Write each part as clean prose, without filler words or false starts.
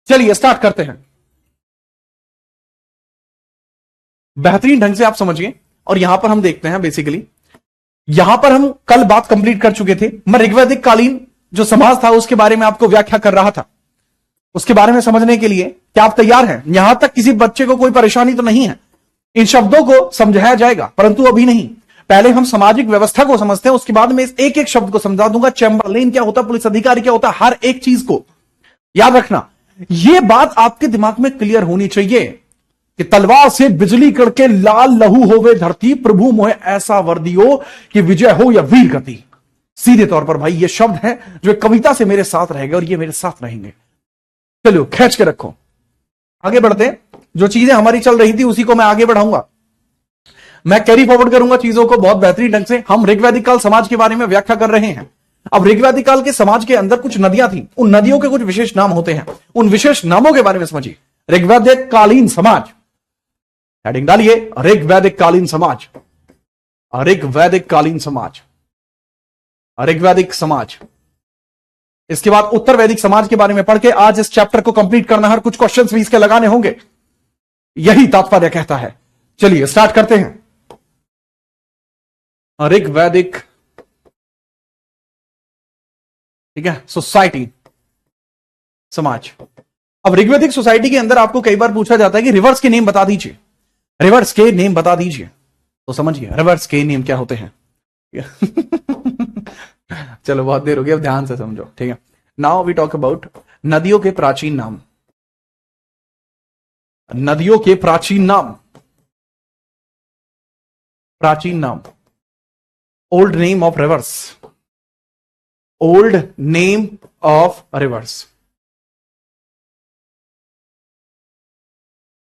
चलिए स्टार्ट करते हैं। बेहतरीन ढंग से आप समझिए। और यहां पर हम देखते हैं बेसिकली, यहां पर हम कल बात कंप्लीट कर चुके थे। मैं ऋग्वैदिक कालीन जो समाज था उसके बारे में आपको व्याख्या कर रहा था। उसके बारे में समझने के लिए क्या आप तैयार हैं? यहां तक किसी बच्चे को कोई परेशानी तो नहीं है? इन शब्दों को समझाया जाएगा, परंतु अभी नहीं। पहले हम सामाजिक व्यवस्था को समझते हैं, उसके बाद में इस एक एक शब्द को समझा दूंगा। चैम्बरलेन क्या होता है, पुलिस अधिकारी क्या होता है, हर एक चीज को याद रखना। यह बात आपके दिमाग में क्लियर होनी चाहिए कि तलवार से बिजली करके लाल लहू होवे धरती, प्रभु मोहे ऐसा वर दियो कि विजय हो या वीर गति। सीधे तौर पर भाई ये शब्द है जो कविता से मेरे साथ रहेगा और ये मेरे साथ रहेंगे। चलो खींच के रखो, आगे बढ़ते हैं। जो चीजें हमारी चल रही थी उसी को मैं आगे बढ़ाऊंगा। मैं कैरी फॉरवर्ड करूंगा चीजों को बहुत बेहतरीन ढंग से। हम ऋग्वैदिक काल समाज के बारे में व्याख्या कर रहे हैं। अब ऋग्वैदिक काल के समाज के अंदर कुछ नदियां थी, उन नदियों के कुछ विशेष नाम होते हैं। उन विशेष नामों के बारे में समझिए। ऋग्वैदिक कालीन समाज, हेडिंग डालिए ऋग्वैदिक कालीन समाज, ऋग्वैदिक कालीन समाज, ऋग्वैदिक समाज। इसके बाद उत्तर वैदिक समाज के बारे में पढ़ के आज इस चैप्टर को कंप्लीट करना है और कुछ क्वेश्चंस भी इसके लगाने होंगे, यही तात्पर्य कहता है। चलिए स्टार्ट करते हैं। ऋग्वैदिक, ठीक है, सोसाइटी, समाज। अब ऋग्वैदिक सोसाइटी के अंदर आपको कई बार पूछा जाता है कि रिवर्स के नेम बता दीजिए, रिवर्स के नेम बता दीजिए। तो समझिए रिवर्स के नेम क्या होते हैं। चलो बहुत देर हो गई, अब ध्यान से समझो, ठीक है। नाउ वी टॉक अबाउट नदियों के प्राचीन नाम। नदियों के प्राचीन नाम, प्राचीन नाम, old name of reverse, old name of reverse,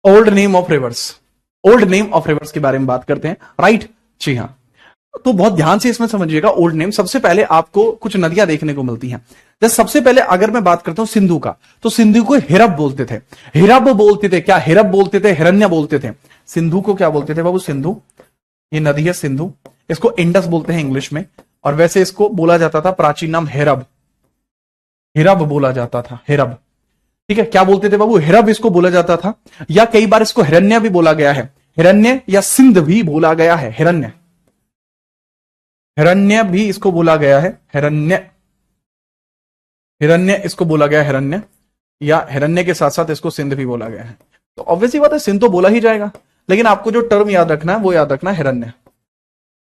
old name of reverse, old name of reverse के बारे में बात करते हैं, राइट? जी हाँ। तो बहुत ध्यान से इसमें समझिएगा। ओल्ड नेम, सबसे पहले आपको कुछ नदियां देखने को मिलती हैं। जैसे सबसे पहले अगर मैं बात करता हूं सिंधु का, तो सिंधु को हिरब बोलते थे। हिरब बोलते थे, क्या हिरब बोलते थे, हिरण्य बोलते थे। सिंधु को क्या बोलते थे बाबू? सिंधु, ये नदी है सिंधु। इसको इंडस बोलते हैं इंग्लिश में, और वैसे इसको बोला जाता था प्राचीन नाम हिरब, हिरब बोला जाता था, हिरब। ठीक है, क्या बोलते थे बाबू? हिरब इसको बोला जाता था, या कई बार इसको हिरण्य भी बोला गया है। हिरण्य या सिंध भी बोला गया है, हिरण्य, हिरण्य भी इसको बोला गया है, हिरण्य, हिरण्य इसको बोला गया हिरण्य, या हिरण्य के साथ साथ इसको सिंध भी बोला गया है। तो ऑब्वियसली बात है सिंध तो बोला ही जाएगा, लेकिन आपको जो टर्म याद रखना है वो याद रखना है हिरण्य,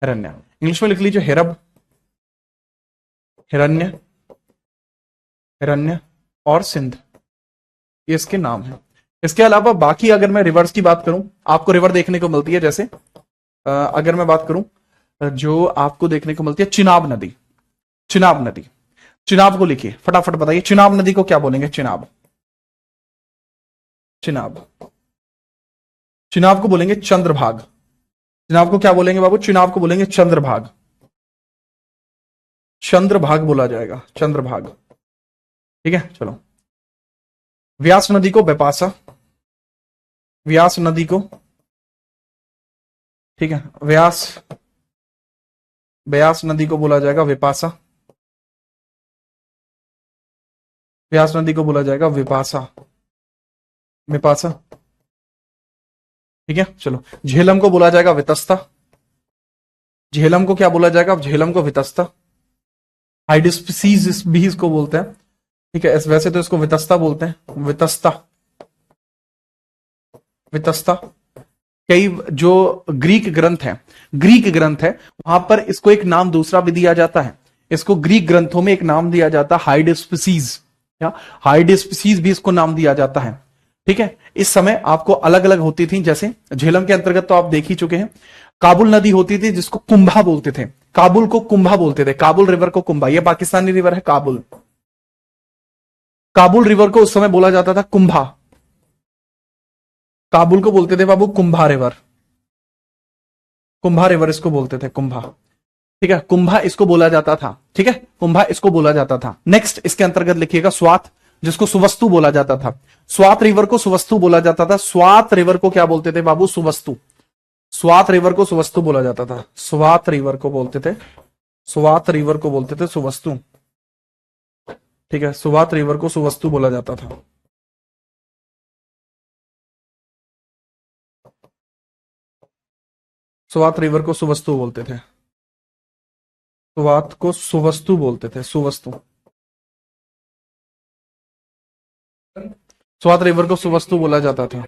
हिरण्य। इंग्लिश में लिख लीजिए हिरब, हिरण्य, हिरण्य और सिंध, ये इसके नाम है। इसके अलावा बाकी अगर मैं रिवर्स की बात करूं, आपको रिवर देखने को मिलती है। जैसे अगर मैं बात करूं, जो आपको देखने को मिलती है चिनाब नदी, चिनाब नदी। चिनाब को लिखिए, फटाफट बताइए चिनाब नदी को क्या बोलेंगे? चिनाब, चिनाब, चिनाब को बोलेंगे चंद्रभाग। चिनाब को क्या बोलेंगे बाबू? चिनाब को बोलेंगे चंद्रभाग, चंद्रभाग बोला जाएगा, चंद्रभाग। ठीक है, चलो। व्यास नदी को बेपासा, व्यास नदी को, ठीक है, व्यास, व्यास नदी को बोला जाएगा विपासा, व्यास नदी को बोला जाएगा विपासा, विपासा। ठीक है, चलो। झेलम को बोला जाएगा वितस्ता, झेलम को क्या बोला जाएगा? झेलम को वितस्ता। हाइडिस्पीसीज भी इसको बोलते हैं, ठीक है, वैसे तो इसको वितस्ता बोलते हैं, वितस्ता, वितस्ता। कई जो ग्रीक ग्रंथ है, ग्रीक ग्रंथ है, वहां पर इसको एक नाम दूसरा भी दिया जाता है। इसको ग्रीक ग्रंथों में एक नाम दिया जाता है हाइडिस्पीसीज, या हाइडिस्पीसीज भी इसको नाम दिया जाता है। ठीक है, इस समय आपको अलग अलग होती थी। जैसे झेलम के अंतर्गत तो आप देख ही चुके हैं। काबुल नदी होती थी जिसको कुंभा बोलते थे, काबुल को कुंभा बोलते थे, काबुल रिवर को कुंभा। यह पाकिस्तानी रिवर है काबुल, काबुल रिवर को उस समय बोला जाता था कुंभा। काबुल को बोलते थे बाबू कुंभा रिवर, कुंभा रिवर इसको बोलते थे, कुंभा। ठीक है, कुंभा इसको बोला जाता था। ठीक है, कुंभा इसको बोला जाता था। नेक्स्ट इसके अंतर्गत लिखिएगा स्वात, जिसको सुवस्तु बोला जाता था। स्वात रिवर को सुवस्तु बोला जाता था। स्वात रिवर को क्या बोलते थे बाबू? सुवस्तु। स्वात रिवर को सुवस्तु बोला जाता था, स्वात रिवर को बोलते थे, स्वात रिवर को बोलते थे सुवस्तु। ठीक है, स्वात रिवर को सुवस्तु बोला जाता था। स्वात रिवर को सुवस्तु बोलते थे, स्वात को सुवस्तु बोलते थे, सुवस्तु। स्वात रिवर को सुवस्तु बोला जाता था,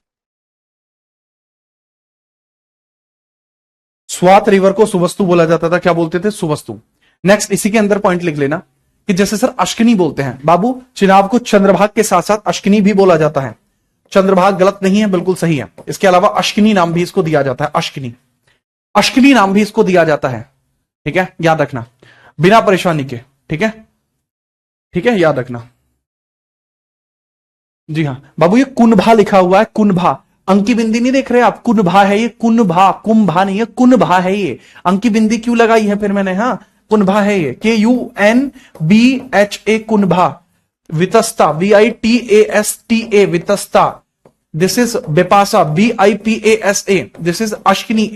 स्वात रिवर को सुवस्तु बोला जाता था। क्या बोलते थे? सुवस्तु। नेक्स्ट इसी के अंदर पॉइंट लिख लेना कि जैसे सर अश्किनी बोलते हैं बाबू, चिनाब को चंद्रभाग के साथ साथ अश्किनी भी बोला जाता है। चंद्रभाग गलत नहीं है, बिल्कुल सही है। इसके अलावा अश्किनी नाम भी इसको दिया जाता है, अश्किनी, अश्किनी नाम भी इसको दिया जाता है। ठीक है, याद रखना बिना परेशानी के। ठीक है, ठीक है, याद रखना। जी हाँ बाबू, ये कुंभा लिखा हुआ है, कुंभा। अंकी बिंदी नहीं देख रहे आप? कुंभा है ये, कुंभा, कुंभा नहीं है, कुंभा है ये। अंकी बिंदी क्यों लगाई है फिर मैंने? हाँ, कुंभा है ये, KUNBHA, Kumbha. Vitasta, VITASTA, Vitasta. This is Bipasa, BIPASA। This is Ashkini,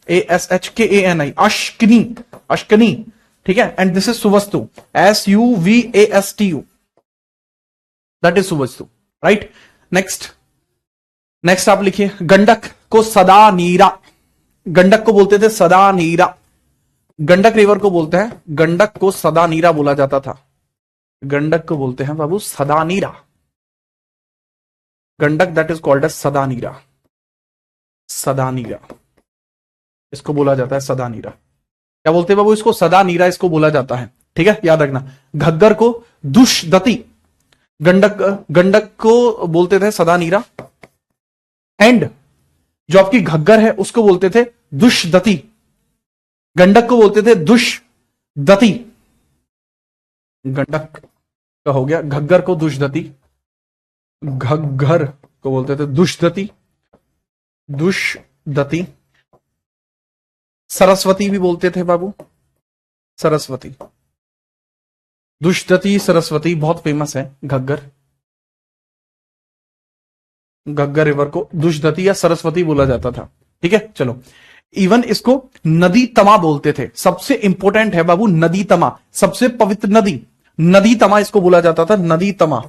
ASHKANI, Ashkini, Ashkini. ठीक है, and this is Suvastu, SUVASTU, that is Suvastu, right. Next, next आप लिखिए, गंडक को सदा नीरा, गंडक को बोलते थे सदा नीरा। गंडक रिवर को बोलते हैं, गंडक को सदा नीरा बोला जाता था। गंडक को बोलते हैं बाबू Sadanira, Gandak that is called as Sadanira, सदा नीरा इसको बोला जाता है, सदा नीरा। क्या बोलते हैं बाबू इसको? सदा नीरा इसको बोला जाता है। ठीक है, याद रखना। घग्गर को दुष्दती, गंडक, गंडक को बोलते थे सदा नीरा। एंड जो आपकी घग्गर है उसको बोलते थे दुष्दती, गंडक को बोलते थे दुष्दती। गंडक का हो गया, घग्गर को दुष्दती, घग्गर को बोलते थे दुष्दती, दुष्दती। सरस्वती भी बोलते थे बाबू, सरस्वती, दुष्दती, सरस्वती बहुत फेमस है। घग्गर, घग्गर रिवर को दुष्दती या सरस्वती बोला जाता था। ठीक है, चलो। इवन इसको नदी तमा बोलते थे, सबसे इंपॉर्टेंट है बाबू नदी तमा, सबसे पवित्र नदी, नदी तमा इसको बोला जाता था, नदी तमा,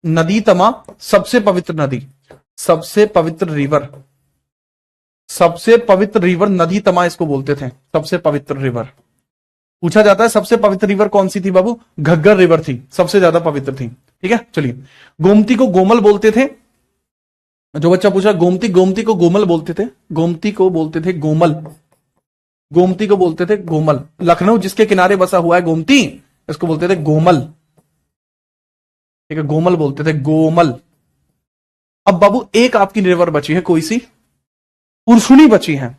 नदी तमा सबसे पवित्र नदी, सबसे पवित्र रिवर, सबसे पवित्र रिवर नदी तमा इसको बोलते थे, सबसे पवित्र रिवर। पूछा जाता है सबसे पवित्र रिवर कौन सी थी बाबू? घग्गर रिवर थी, सबसे ज्यादा पवित्र थी। ठीक है, चलिए। गोमती को गोमल बोलते थे, जो बच्चा पूछा गोमती, गोमती को गोमल बोलते थे, गोमती को बोलते थे गोमल, गोमती को बोलते थे गोमल। लखनऊ जिसके किनारे बसा हुआ है गोमती, इसको बोलते थे गोमल। ठीक है, गोमल बोलते थे, गोमल। अब बाबू एक आपकी रिवर बची है, कोई सी? पुरुषुणी बची है।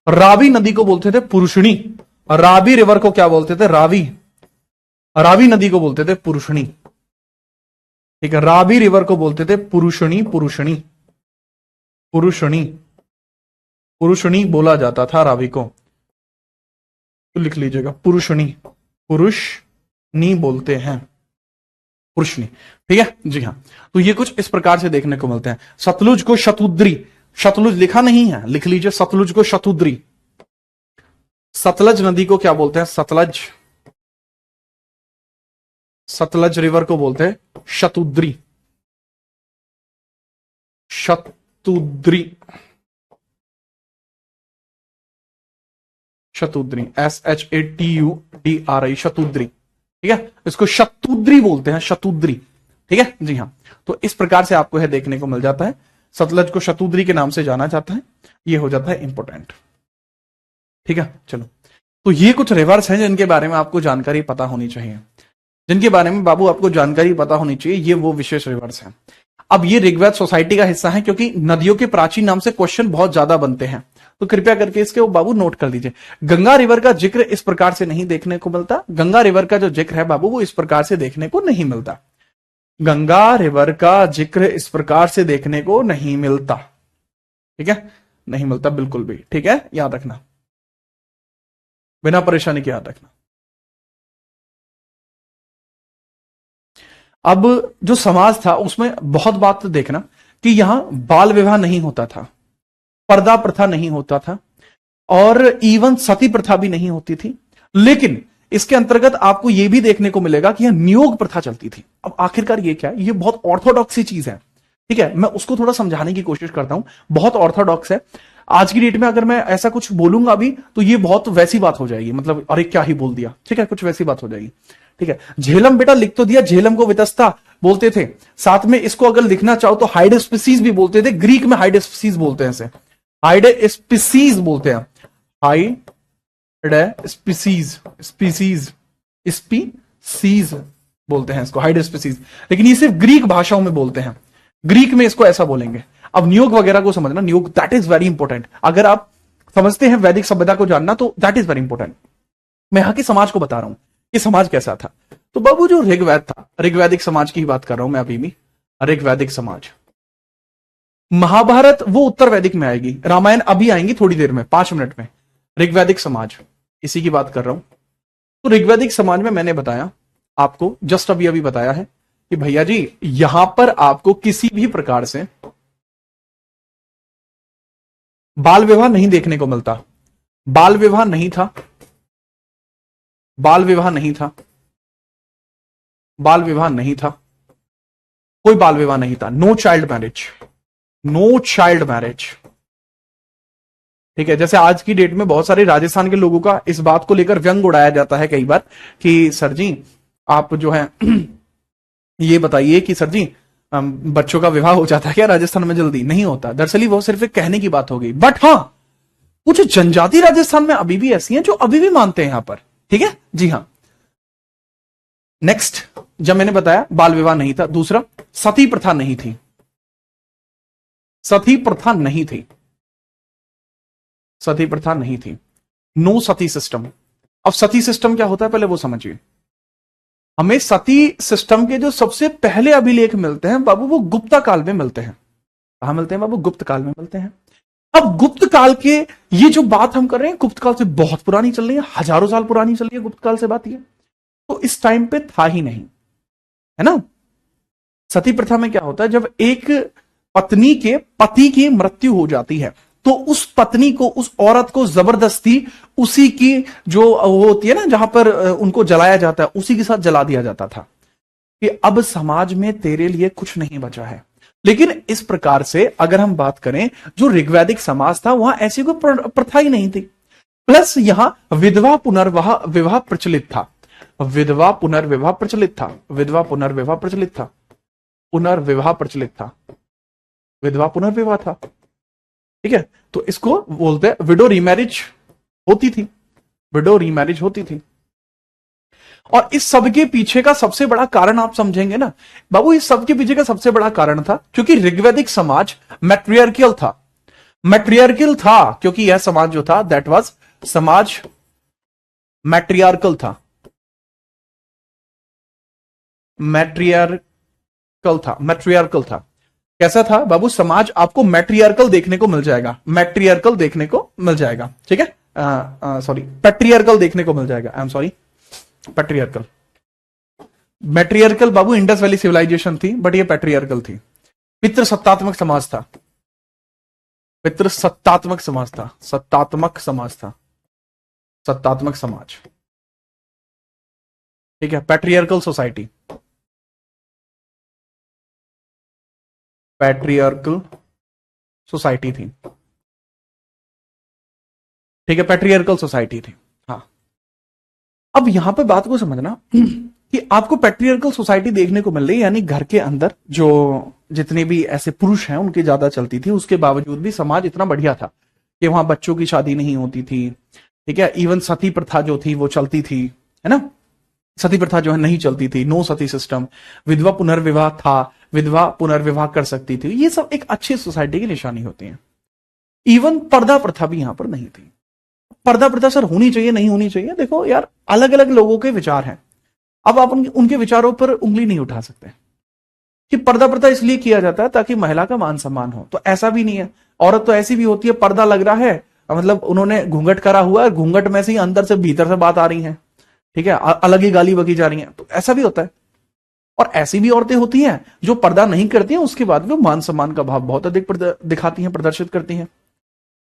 रावी नदी को बोलते थे पुरुषुणी, रावी रिवर को क्या बोलते थे? रावी, रावी नदी को बोलते थे पुरुषुणी। ठीक है, रावी रिवर को बोलते थे पुरुषुणी, पुरुषुणी, पुरुषुणी, पुरुषुणी बोला जाता था रावी को। तो लिख लीजिएगा पुरुषुणी, पुरुषनी बोलते हैं, पुरुषनी। ठीक है जी हाँ, तो ये कुछ इस प्रकार से देखने को मिलते हैं। सतलुज को शतुद्री, सतलुज लिखा नहीं है, लिख लीजिए सतलुज को शतुद्री। सतलज नदी को क्या बोलते हैं? सतलज, सतलज रिवर को बोलते हैं शतुद्री, शतुद्री, शतुद्री, SHATUDRI, शतुद्री। ठीक है, इसको शतुद्री बोलते हैं, शतुद्री। ठीक है जी हाँ, तो इस प्रकार से आपको यह देखने को मिल जाता है। सतलज को शतुद्री के नाम से जाना जाता है, ये हो जाता है इंपॉर्टेंट। ठीक है, चलो। तो ये कुछ रिवर्स हैं जिनके बारे में आपको जानकारी पता होनी चाहिए, जिनके बारे में बाबू आपको जानकारी पता होनी चाहिए। ये वो विशेष रिवर्स हैं। अब ये ऋग्वेद सोसाइटी का हिस्सा है, क्योंकि नदियों के प्राचीन नाम से क्वेश्चन बहुत ज्यादा बनते हैं, तो कृपया करके इसके वो बाबू नोट कर लीजिए। गंगा रिवर का जिक्र इस प्रकार से नहीं देखने को मिलता, गंगा रिवर का जो जिक्र है बाबू वो इस प्रकार से देखने को नहीं मिलता, गंगा रिवर का जिक्र इस प्रकार से देखने को नहीं मिलता। ठीक है, नहीं मिलता बिल्कुल भी। ठीक है, याद रखना, बिना परेशानी के याद रखना। अब जो समाज था उसमें बहुत बात देखना कि यहां बाल विवाह नहीं होता था, पर्दा प्रथा नहीं होता था, और इवन सती प्रथा भी नहीं होती थी। लेकिन इसके अंतर्गत आपको यह भी देखने को मिलेगा कि यह नियोग प्रथा चलती थी। अब आखिरकार ये क्या है? ये बहुत ऑर्थोडॉक्सी चीज है। ठीक है, मैं उसको थोड़ा समझाने की कोशिश करता हूं, बहुत ऑर्थोडॉक्स है। आज की डेट में अगर मैं ऐसा कुछ बोलूंगा अभी तो ये बहुत वैसी बात हो जाएगी, मतलब अरे क्या ही बोल दिया, ठीक है, कुछ वैसी बात हो जाएगी। ठीक है, झेलम बेटा लिख तो दिया, झेलम को वितस्ता बोलते थे, साथ में इसको अगर लिखना चाहो तो हाइडेस्पिसीज भी बोलते थे, ग्रीक में हाइडेस्पिसीज बोलते हैं इसे, हाइडेस्पिसीज बोलते हैं, हाइडेस्पिसीज, स्पीसीज, स्पीसीज बोलते हैं इसको, हाइडेस्पिसीज, लेकिन ये सिर्फ ग्रीक भाषाओं में बोलते हैं, ग्रीक में इसको ऐसा बोलेंगे। अब नियोग वगैरह को समझना, नियोग दैट इज वेरी इंपॉर्टेंट, अगर आप समझते हैं वैदिक सभ्यता को जानना तो दैट इज वेरी इंपॉर्टेंट। मैं यहां के समाज को बता रहा हूं कि समाज कैसा था। तो बाबू जो ऋग्वेद था, ऋग्वैदिक समाज की बात कर रहा हूं मैं अभी भी, ऋग्वैदिक समाज, महाभारत वो उत्तर वैदिक में आएगी, रामायण अभी आएंगी थोड़ी देर में, 5 मिनट में। ऋग्वैदिक समाज इसी की बात कर रहा हूं। तो ऋग्वैदिक समाज में मैंने बताया आपको, जस्ट अभी अभी बताया है कि भैया जी यहां पर आपको किसी भी प्रकार से बाल विवाह नहीं देखने को मिलता, बाल विवाह नहीं था, बाल विवाह नहीं था, बाल विवाह नहीं था, कोई बाल विवाह नहीं था, no child marriage, no child marriage. ठीक है, जैसे आज की डेट में बहुत सारे राजस्थान के लोगों का इस बात को लेकर व्यंग उड़ाया जाता है कई बार कि सर जी आप जो है ये बताइए कि सर जी बच्चों का विवाह हो जाता है क्या राजस्थान में जल्दी? नहीं होता। दरअसल वो सिर्फ एक कहने की बात हो गई, बट हाँ कुछ जनजाति राजस्थान में अभी भी ऐसी हैं जो अभी भी मानते हैं यहां पर। ठीक है जी हाँ। नेक्स्ट, जब मैंने बताया बाल विवाह नहीं था, दूसरा सती प्रथा नहीं थी, सती प्रथा नहीं थी, सती प्रथा नहीं थी, नो सती सिस्टम। अब सती सिस्टम क्या होता है पहले वो समझिए। हमें सती सिस्टम के जो सबसे पहले अभिलेख मिलते हैं बाबू वो गुप्ता काल में मिलते हैं। कहां मिलते हैं बाबू? गुप्त काल में मिलते हैं। अब गुप्त काल के ये जो बात हम कर रहे हैं गुप्त काल से बहुत पुरानी चल रही है, हजारों साल पुरानी चल रही है गुप्त काल से बात ये, तो इस टाइम पे था ही नहीं, है ना। सती प्रथा में क्या होता है, जब एक पत्नी के पति की मृत्यु हो जाती है तो उस पत्नी को, उस औरत को जबरदस्ती उसी की जो वो होती है ना जहां पर उनको जलाया जाता है उसी के साथ जला दिया जाता था कि अब समाज में तेरे लिए कुछ नहीं बचा है। लेकिन इस प्रकार से अगर हम बात करें जो ऋग्वैदिक समाज था वहां ऐसी कोई प्रथा ही नहीं थी। प्लस यहां विधवा पुनर्विवाह विवाह प्रचलित था, विधवा पुनर्विवाह प्रचलित था, विधवा पुनर्विवाह प्रचलित था, पुनर्विवाह प्रचलित था, विधवा पुनर्विवाह था। ठीक है, तो इसको बोलते हैं विडो रीमैरिज होती थी, विडो रीमैरिज होती थी। और इस सब के पीछे का सबसे बड़ा कारण आप समझेंगे ना बाबू, इस सब के पीछे का सबसे बड़ा कारण था क्योंकि ऋग्वैदिक समाज मैट्रियार्कियल था, मैट्रियार्कियल था क्योंकि यह समाज जो था दैट वाज समाज मैट्रियार्कल था, मैट्रियार्कल था, मैट्रियार्कल था। कैसा था बाबू? समाज आपको मैट्रियार्कल देखने को मिल जाएगा, मैट्रियार्कल देखने को मिल जाएगा। ठीक है, सॉरी पैट्रियार्कल देखने को मिल जाएगा, I am sorry, patriarchal. Matriarchal बाबू इंडस वैली सिविलाइजेशन थी बट ये पैट्रियार्कल थी। पितृसत्तात्मक समाज था, पितृसत्तात्मक समाज था, सत्तात्मक समाज था, सत्तात्मक समाज। ठीक है, पैट्रियार्कल सोसाइटी, पैट्रियार्कल सोसाइटी थी। ठीक है, पैट्रियार्कल सोसाइटी थी। हाँ, अब यहां पे बात को समझना कि आपको पैट्रियार्कल सोसाइटी देखने को मिल रही है, यानी घर के अंदर जो जितने भी ऐसे पुरुष हैं उनकी ज्यादा चलती थी, उसके बावजूद भी समाज इतना बढ़िया था कि वहां बच्चों की शादी नहीं होती थी। ठीक है, इवन सती प्रथा जो थी वो चलती थी, है ना, सती प्रथा जो है नहीं चलती थी, नो सती सिस्टम, विधवा पुनर्विवाह था, विधवा पुनर्विवाह कर सकती थी। ये सब एक अच्छी सोसाइटी की निशानी होती है। इवन पर्दा प्रथा भी यहां पर नहीं थी। पर्दा प्रथा सर होनी चाहिए नहीं होनी चाहिए, देखो यार अलग अलग लोगों के विचार हैं, अब आप उनके विचारों पर उंगली नहीं उठा सकते कि पर्दा प्रथा इसलिए किया जाता है ताकि महिला का मान सम्मान हो, तो ऐसा भी नहीं है। औरत तो ऐसी भी होती है, पर्दा लग रहा है, मतलब उन्होंने घूंघट करा हुआ है, घूंघट में से ही अंदर से भीतर से बात आ रही है, ठीक है, अलग ही गाली बकी जा रही है, तो ऐसा भी होता है। और ऐसी भी औरतें होती हैं जो पर्दा नहीं करती हैं, उसके बाद भी मान सम्मान का भाव बहुत अधिक दिखाती हैं, प्रदर्शित करती हैं।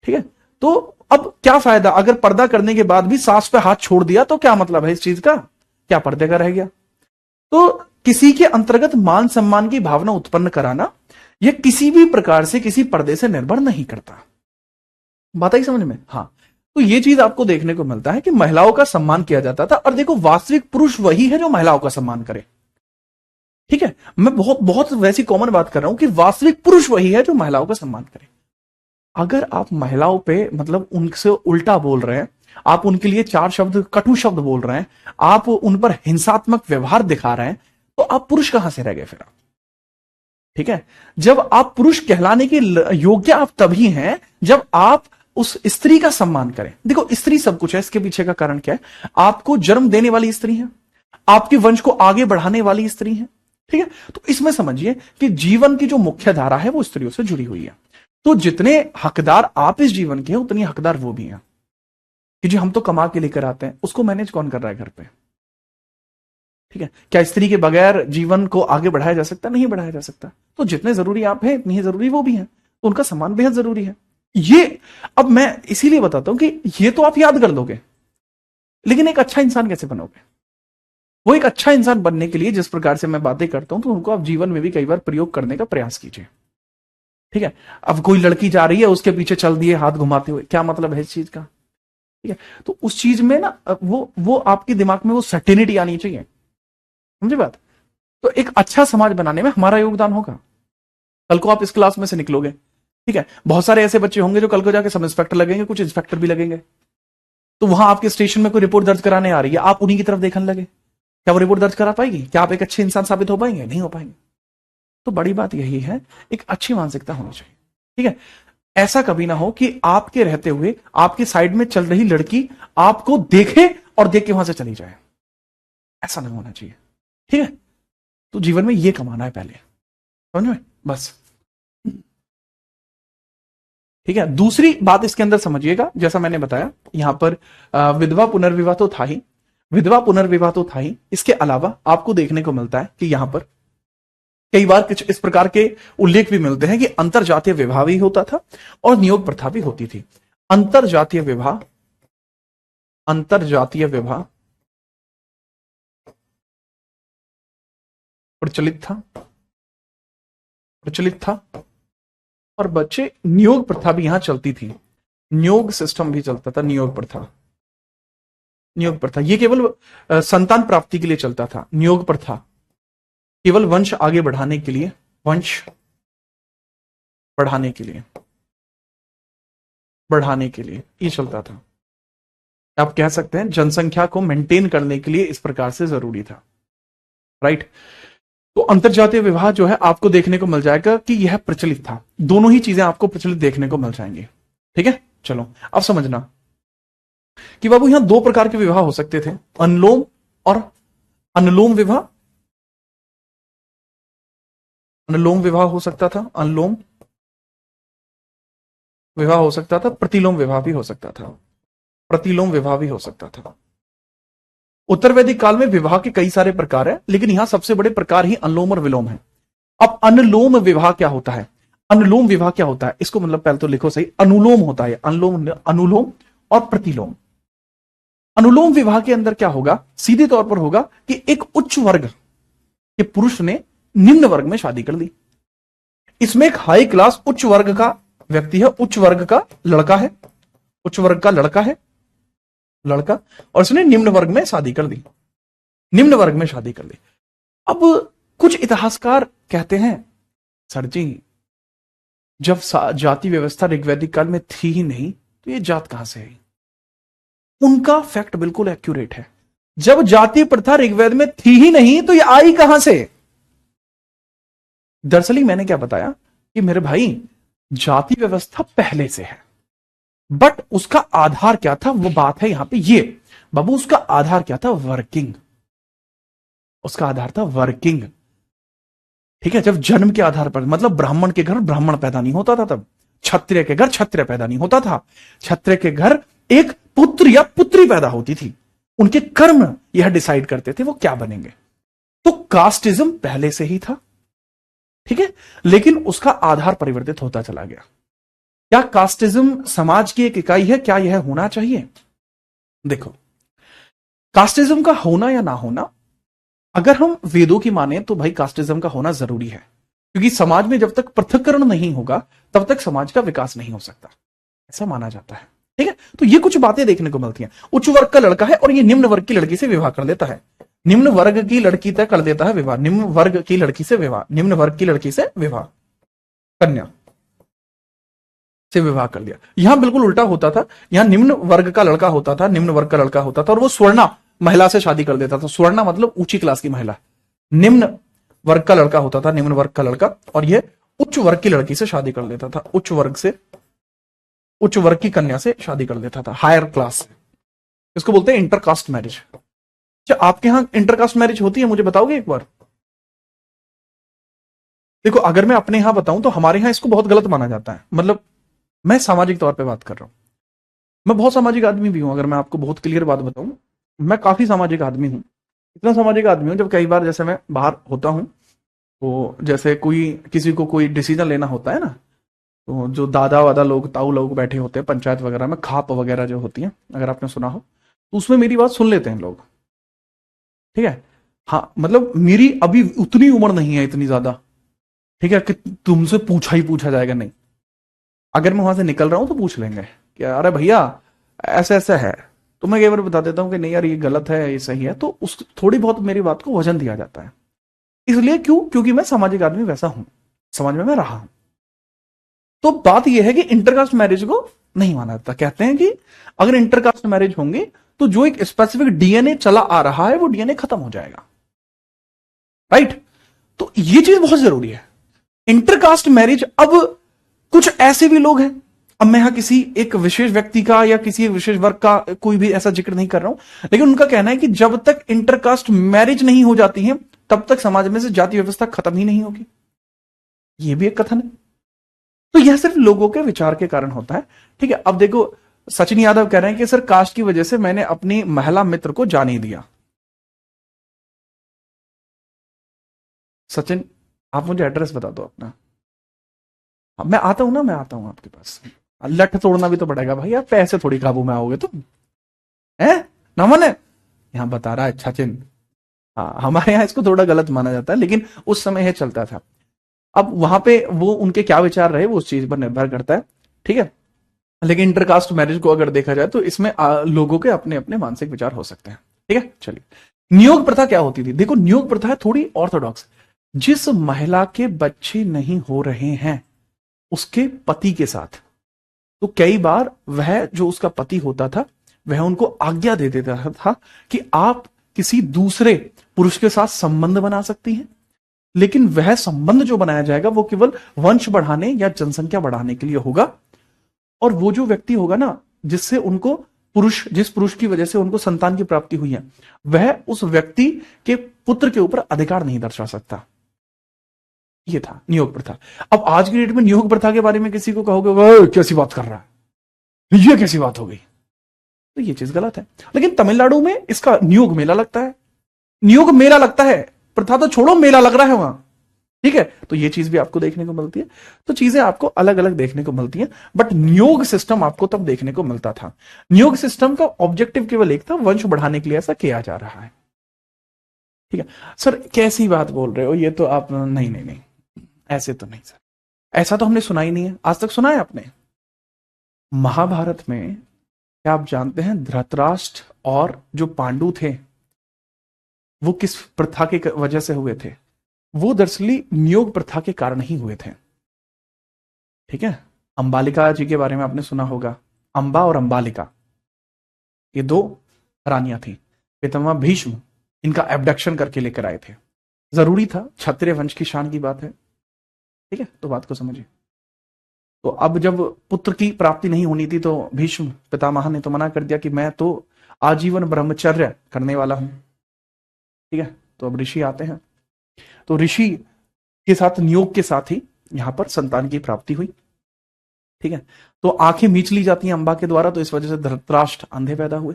ठीक है, तो अब क्या फायदा अगर पर्दा करने के बाद भी सास पे हाथ छोड़ दिया, तो क्या मतलब है इस चीज का, क्या पर्दे का रह गया? तो किसी के अंतर्गत मान सम्मान की भावना उत्पन्न कराना यह किसी भी प्रकार से किसी पर्दे से निर्भर नहीं करता। बात आई समझ में? हाँ, तो ये चीज आपको देखने को मिलता है कि महिलाओं का सम्मान किया जाता था। और देखो, वास्तविक पुरुष वही है जो महिलाओं का सम्मान करे। ठीक है, मैं बहुत बहुत वैसी कॉमन बात कर रहा हूं कि वास्तविक पुरुष वही है जो महिलाओं का सम्मान करे। अगर आप महिलाओं पे मतलब उनसे उल्टा बोल रहे हैं, आप उनके लिए चार शब्द कटु शब्द बोल रहे हैं, आप उन पर हिंसात्मक व्यवहार दिखा रहे हैं, तो आप पुरुष कहां से रह गए फिर आप? ठीक है, जब आप पुरुष कहलाने के योग्य आप तभी हैं जब आप उस स्त्री का सम्मान करें। देखो, स्त्री सब कुछ है, इसके पीछे का कारण क्या है? आपको जन्म देने वाली स्त्री है, आपके वंश को आगे बढ़ाने वाली स्त्री है। ठीक है, तो इसमें समझिए कि जीवन की जो मुख्य धारा है वो स्त्रियों से जुड़ी हुई है। तो जितने हकदार आप इस जीवन के हैं, उतनी हकदार वो भी हैं कि जो हम तो कमा के लेकर आते हैं, उसको मैनेज कौन कर रहा है घर पे? ठीक है, क्या स्त्री के बगैर जीवन को आगे बढ़ाया जा सकता? नहीं बढ़ाया जा सकता। तो जितने जरूरी आप हैं, इतनी ही जरूरी वो भी हैं, तो उनका सम्मान बेहद जरूरी है। ये अब मैं इसीलिए बताता हूं कि ये तो आप याद कर लोगे, लेकिन एक अच्छा इंसान कैसे बनोगे? वो एक अच्छा इंसान बनने के लिए जिस प्रकार से मैं बातें करता हूं, तो उनको आप जीवन में भी कई बार प्रयोग करने का प्रयास कीजिए। ठीक है, अब कोई लड़की जा रही है, उसके पीछे चल दिए हाथ घुमाते हुए, क्या मतलब है इस चीज का? ठीक है, तो उस चीज में ना वो आपके दिमाग में वो सर्टेनिटी आनी चाहिए। समझे बात? तो एक अच्छा समाज बनाने में हमारा योगदान होगा। कल को आप इस क्लास में से निकलोगे, ठीक है, बहुत सारे ऐसे बच्चे होंगे जो कल को जाके सब इंस्पेक्टर लगेंगे, कुछ इंस्पेक्टर भी लगेंगे। तो वहां आपके स्टेशन में कोई रिपोर्ट दर्ज कराने आ रही है, आप उन्हीं की तरफ देखने लगे, क्या वो रिपोर्ट दर्ज करा पाएगी? क्या आप एक अच्छे इंसान साबित हो पाएंगे? नहीं हो पाएंगे। तो बड़ी बात यही है, एक अच्छी मानसिकता होनी चाहिए। ठीक है, ऐसा कभी ना हो कि आपके रहते हुए आपके साइड में चल रही लड़की आपको देखे और देख के वहां से चली जाए, ऐसा नहीं होना चाहिए। ठीक है, तो जीवन में ये कमाना है पहले, समझ में? बस ठीक है। दूसरी बात इसके अंदर समझिएगा, जैसा मैंने बताया यहां पर विधवा पुनर्विवाह तो था ही, विधवा पुनर्विवाह तो था ही, इसके अलावा आपको देखने को मिलता है कि यहां पर कई बार कुछ इस प्रकार के उल्लेख भी मिलते हैं कि अंतरजातीय विवाह भी होता था और नियोग प्रथा भी होती थी। अंतरजातीय विवाह, अंतरजातीय विवाह प्रचलित था, प्रचलित था। और बच्चे, नियोग प्रथा भी यहां चलती थी, नियोग सिस्टम भी चलता था, नियोग प्रथा, नियोग प्रथा ये केवल संतान प्राप्ति के लिए चलता था। नियोग प्रथा केवल वंश आगे बढ़ाने के लिए, वंश बढ़ाने के लिए, बढ़ाने के लिए ये चलता था। आप कह सकते हैं जनसंख्या को मेंटेन करने के लिए इस प्रकार से जरूरी था, राइट। तो अंतरजातीय विवाह जो है आपको देखने को मिल जाएगा कि यह प्रचलित था। दोनों ही चीजें आपको प्रचलित देखने को मिल जाएंगी। ठीक है, चलो अब समझना कि बाबू यहां दो प्रकार के विवाह हो सकते थे, अनुलोम और अनुलोम विवाह। अनुलोम विवाह हो सकता था, अनुलोम विवाह हो सकता था, प्रतिलोम विवाह भी हो सकता था, प्रतिलोम विवाह भी हो सकता था। उत्तर वैदिक काल में विवाह के कई सारे प्रकार हैं, लेकिन यहां सबसे बड़े प्रकार ही अनुलोम और विलोम है। अब अनुलोम विवाह क्या होता है? अनुलोम विवाह क्या होता है? इसको मतलब पहले तो लिखो सही, अनुलोम होता है, अनुलोम, अनुलोम और प्रतिलोम। अनुलोम विवाह के अंदर क्या होगा? सीधे तौर पर होगा कि एक उच्च वर्ग के पुरुष ने निम्न वर्ग में शादी कर ली। इसमें एक हाई क्लास उच्च वर्ग का व्यक्ति है, उच्च वर्ग का लड़का है, उच्च वर्ग का लड़का है, लड़का, और उसने निम्न वर्ग में शादी कर दी, निम्न वर्ग में शादी कर ली। अब कुछ इतिहासकार कहते हैं, सर जी जब जाति व्यवस्था ऋग्वैदिक काल में थी ही नहीं, तो ये जात कहां से आई? उनका फैक्ट बिल्कुल एक्यूरेट है। जब जाति प्रथा ऋग्वेद में थी ही नहीं, तो ये आई कहां से? दरअसल मैंने क्या बताया कि मेरे भाई जाति व्यवस्था पहले से है, बट उसका आधार क्या था, वो बात है यहां पे ये बाबू, उसका आधार क्या था? वर्किंग। उसका आधार था वर्किंग। ठीक है, जब जन्म के आधार पर, मतलब ब्राह्मण के घर ब्राह्मण पैदा नहीं होता था, तब क्षत्रिय के घर क्षत्रिय पैदा नहीं होता था, क्षत्रिय के घर एक पुत्र या पुत्री पैदा होती थी। उनके कर्म यह डिसाइड करते थे वो क्या बनेंगे। तो कास्टिज्म पहले से ही था, ठीक है, लेकिन उसका आधार परिवर्तित होता चला गया। क्या कास्टिज्म समाज की एक इकाई है? क्या यह होना चाहिए? देखो, कास्टिज्म का होना या ना होना, अगर हम वेदों की माने तो भाई कास्टिज्म का होना जरूरी है। क्योंकि समाज में जब तक पृथक्करण नहीं होगा तब तक समाज का विकास नहीं हो सकता, ऐसा माना जाता है। ठीक है, तो ये कुछ बातें देखने को मिलती हैं। उच्च वर्ग का लड़का है और ये निम्न वर्ग की लड़की से विवाह कर देता है, निम्न वर्ग की लड़की तक कर देता है विवाह, निम्न वर्ग की लड़की से विवाह, निम्न वर्ग की लड़की से विवाह, कन्या से विवाह कर दिया। यहां बिल्कुल उल्टा होता था, यहां निम्न वर्ग का लड़का होता था, निम्न वर्ग का लड़का होता था और वो स्वर्णा महिला से शादी कर देता था। स्वर्णा मतलब ऊंची क्लास की महिला। निम्न वर्ग का लड़का होता था, निम्न वर्ग का लड़का, और ये उच्च वर्ग की लड़की से शादी कर देता था, उच्च वर्ग की कन्या से शादी कर देता था, हायर क्लास से। इसको बोलते हैं इंटरकास्ट मैरिज। क्या आपके यहां इंटरकास्ट मैरिज होती है, मुझे बताओगे एक बार? देखो, अगर मैं अपने यहां बताऊं तो हमारे यहां इसको बहुत गलत माना जाता है। मतलब मैं सामाजिक तौर पे बात कर रहा हूं, मैं बहुत सामाजिक आदमी भी हूं। अगर मैं आपको बहुत क्लियर बात बताऊं, मैं काफी सामाजिक आदमी हूं। इतना सामाजिक आदमी हूं जब कई बार जैसे मैं बाहर होता हूं तो जैसे किसी को कोई डिसीजन लेना होता है ना, तो जो दादा वादा लोग, ताऊ लोग बैठे होते हैं पंचायत वगैरह में, खाप वगैरह जो होती है, अगर आपने सुना हो, तो उसमें मेरी बात सुन लेते हैं लोग। ठीक है, हाँ, मतलब मेरी अभी उतनी उम्र नहीं है इतनी ज्यादा, ठीक है, कि तुमसे पूछा ही पूछा जाएगा, नहीं। अगर मैं वहां से निकल रहा हूं तो पूछ लेंगे कि अरे भैया ऐसा ऐसा है, तो मैं कई बार बता देता हूं कि नहीं यार ये गलत है, ये सही है, तो उस थोड़ी बहुत मेरी बात को वजन दिया जाता है। इसलिए क्योंकि मैं सामाजिक आदमी वैसा हूं, समाज में मैं रहा हूं। तो बात यह है कि इंटरकास्ट मैरिज को नहीं माना जाता। कहते हैं कि अगर इंटरकास्ट मैरिज होंगे तो जो एक स्पेसिफिक डीएनए चला आ रहा है वो डीएनए खत्म हो जाएगा, राइट? तो ये चीज बहुत जरूरी है। इंटरकास्ट मैरिज, अब कुछ ऐसे भी लोग हैं, अब मैं यहां किसी एक विशेष व्यक्ति का या किसी विशेष वर्ग का कोई भी ऐसा जिक्र नहीं कर रहा हूं, लेकिन उनका कहना है कि जब तक इंटरकास्ट मैरिज नहीं हो जाती है तब तक समाज में से जाति व्यवस्था खत्म ही नहीं होगी। यह भी एक कथन है। तो यह सिर्फ लोगों के विचार के कारण होता है। ठीक है, अब देखो, सचिन यादव कह रहे हैं कि सर कास्ट की वजह से मैंने अपनी महिला मित्र को जाने दिया। सचिन, आप मुझे एड्रेस बता दो अपना। मैं आता हूं ना, मैं आता हूं आपके पास। लठ तोड़ना भी तो पड़ेगा भाई, आप पैसे थोड़ी काबू में आओगे तुम, है ना? मन है यहां बता रहा है सचिन। हाँ, हमारे यहां इसको थोड़ा गलत माना जाता है, लेकिन उस समय यह चलता था। अब वहां पे वो उनके क्या विचार रहे वो उस चीज पर निर्भर करता है। ठीक है, लेकिन इंटरकास्ट मैरिज को अगर देखा जाए तो इसमें लोगों के अपने अपने मानसिक विचार हो सकते हैं। ठीक है, चलिए, नियोग प्रथा क्या होती थी? देखो, नियोग प्रथा है थोड़ी ऑर्थोडॉक्स। जिस महिला के बच्चे नहीं हो रहे हैं उसके पति के साथ, तो कई बार वह जो उसका पति होता था वह उनको आज्ञा दे देता था कि आप किसी दूसरे पुरुष के साथ संबंध बना सकती हैं, लेकिन वह संबंध जो बनाया जाएगा वो केवल वंश बढ़ाने या जनसंख्या बढ़ाने के लिए होगा। और वो जो व्यक्ति होगा ना, जिससे उनको जिस पुरुष की वजह से उनको संतान की प्राप्ति हुई है, वह उस व्यक्ति के पुत्र के ऊपर अधिकार नहीं दर्शा सकता। ये था नियोग प्रथा। अब आज की डेट में नियोग प्रथा के बारे में किसी को कहोगे वह कैसी बात कर रहा है, ये कैसी बात हो गई, तो ये चीज गलत है। लेकिन तमिलनाडु में इसका नियोग मेला लगता है, नियोग मेला लगता है, प्रथा तो छोड़ो, मेला लग रहा है वहां। ठीक है, तो ये चीज भी आपको देखने को मिलती है। तो चीजें आपको अलग अलग देखने को मिलती हैं, बट नियोग सिस्टम आपको तब देखने को मिलता था। नियोग सिस्टम का ऑब्जेक्टिव केवल एक था, वंश बढ़ाने के लिए ऐसा किया जा रहा है। ठीक है सर, कैसी बात बोल रहे हो, ये तो आप, नहीं नहीं नहीं, ऐसे तो नहीं सर, ऐसा तो हमने सुना ही नहीं है, आज तक सुना है आपने? महाभारत में क्या आप जानते हैं धृतराष्ट्र और जो पांडु थे वो किस प्रथा की वजह से हुए थे? वो दरअसली नियोग प्रथा के कारण ही हुए थे। ठीक है, अंबालिका जी के बारे में आपने सुना होगा। अंबा और अंबालिका, ये दो रानियां थी। पितामह भीष्म इनका एब्डक्शन करके लेकर आए थे। जरूरी था, क्षत्रिय वंश की शान की बात है। ठीक है, तो बात को समझिए। तो अब जब पुत्र की प्राप्ति नहीं होनी थी तो भीष्म पितामह ने तो मना कर दिया कि मैं तो आजीवन ब्रह्मचर्य करने वाला हूं। ठीक है, तो अब ऋषि आते हैं, तो ऋषि के साथ नियोग के साथ ही यहां पर संतान की प्राप्ति हुई। ठीक है, तो आंखें मीच ली जाती हैं अंबा के द्वारा, तो इस वजह से धृतराष्ट्र अंधे पैदा हुए।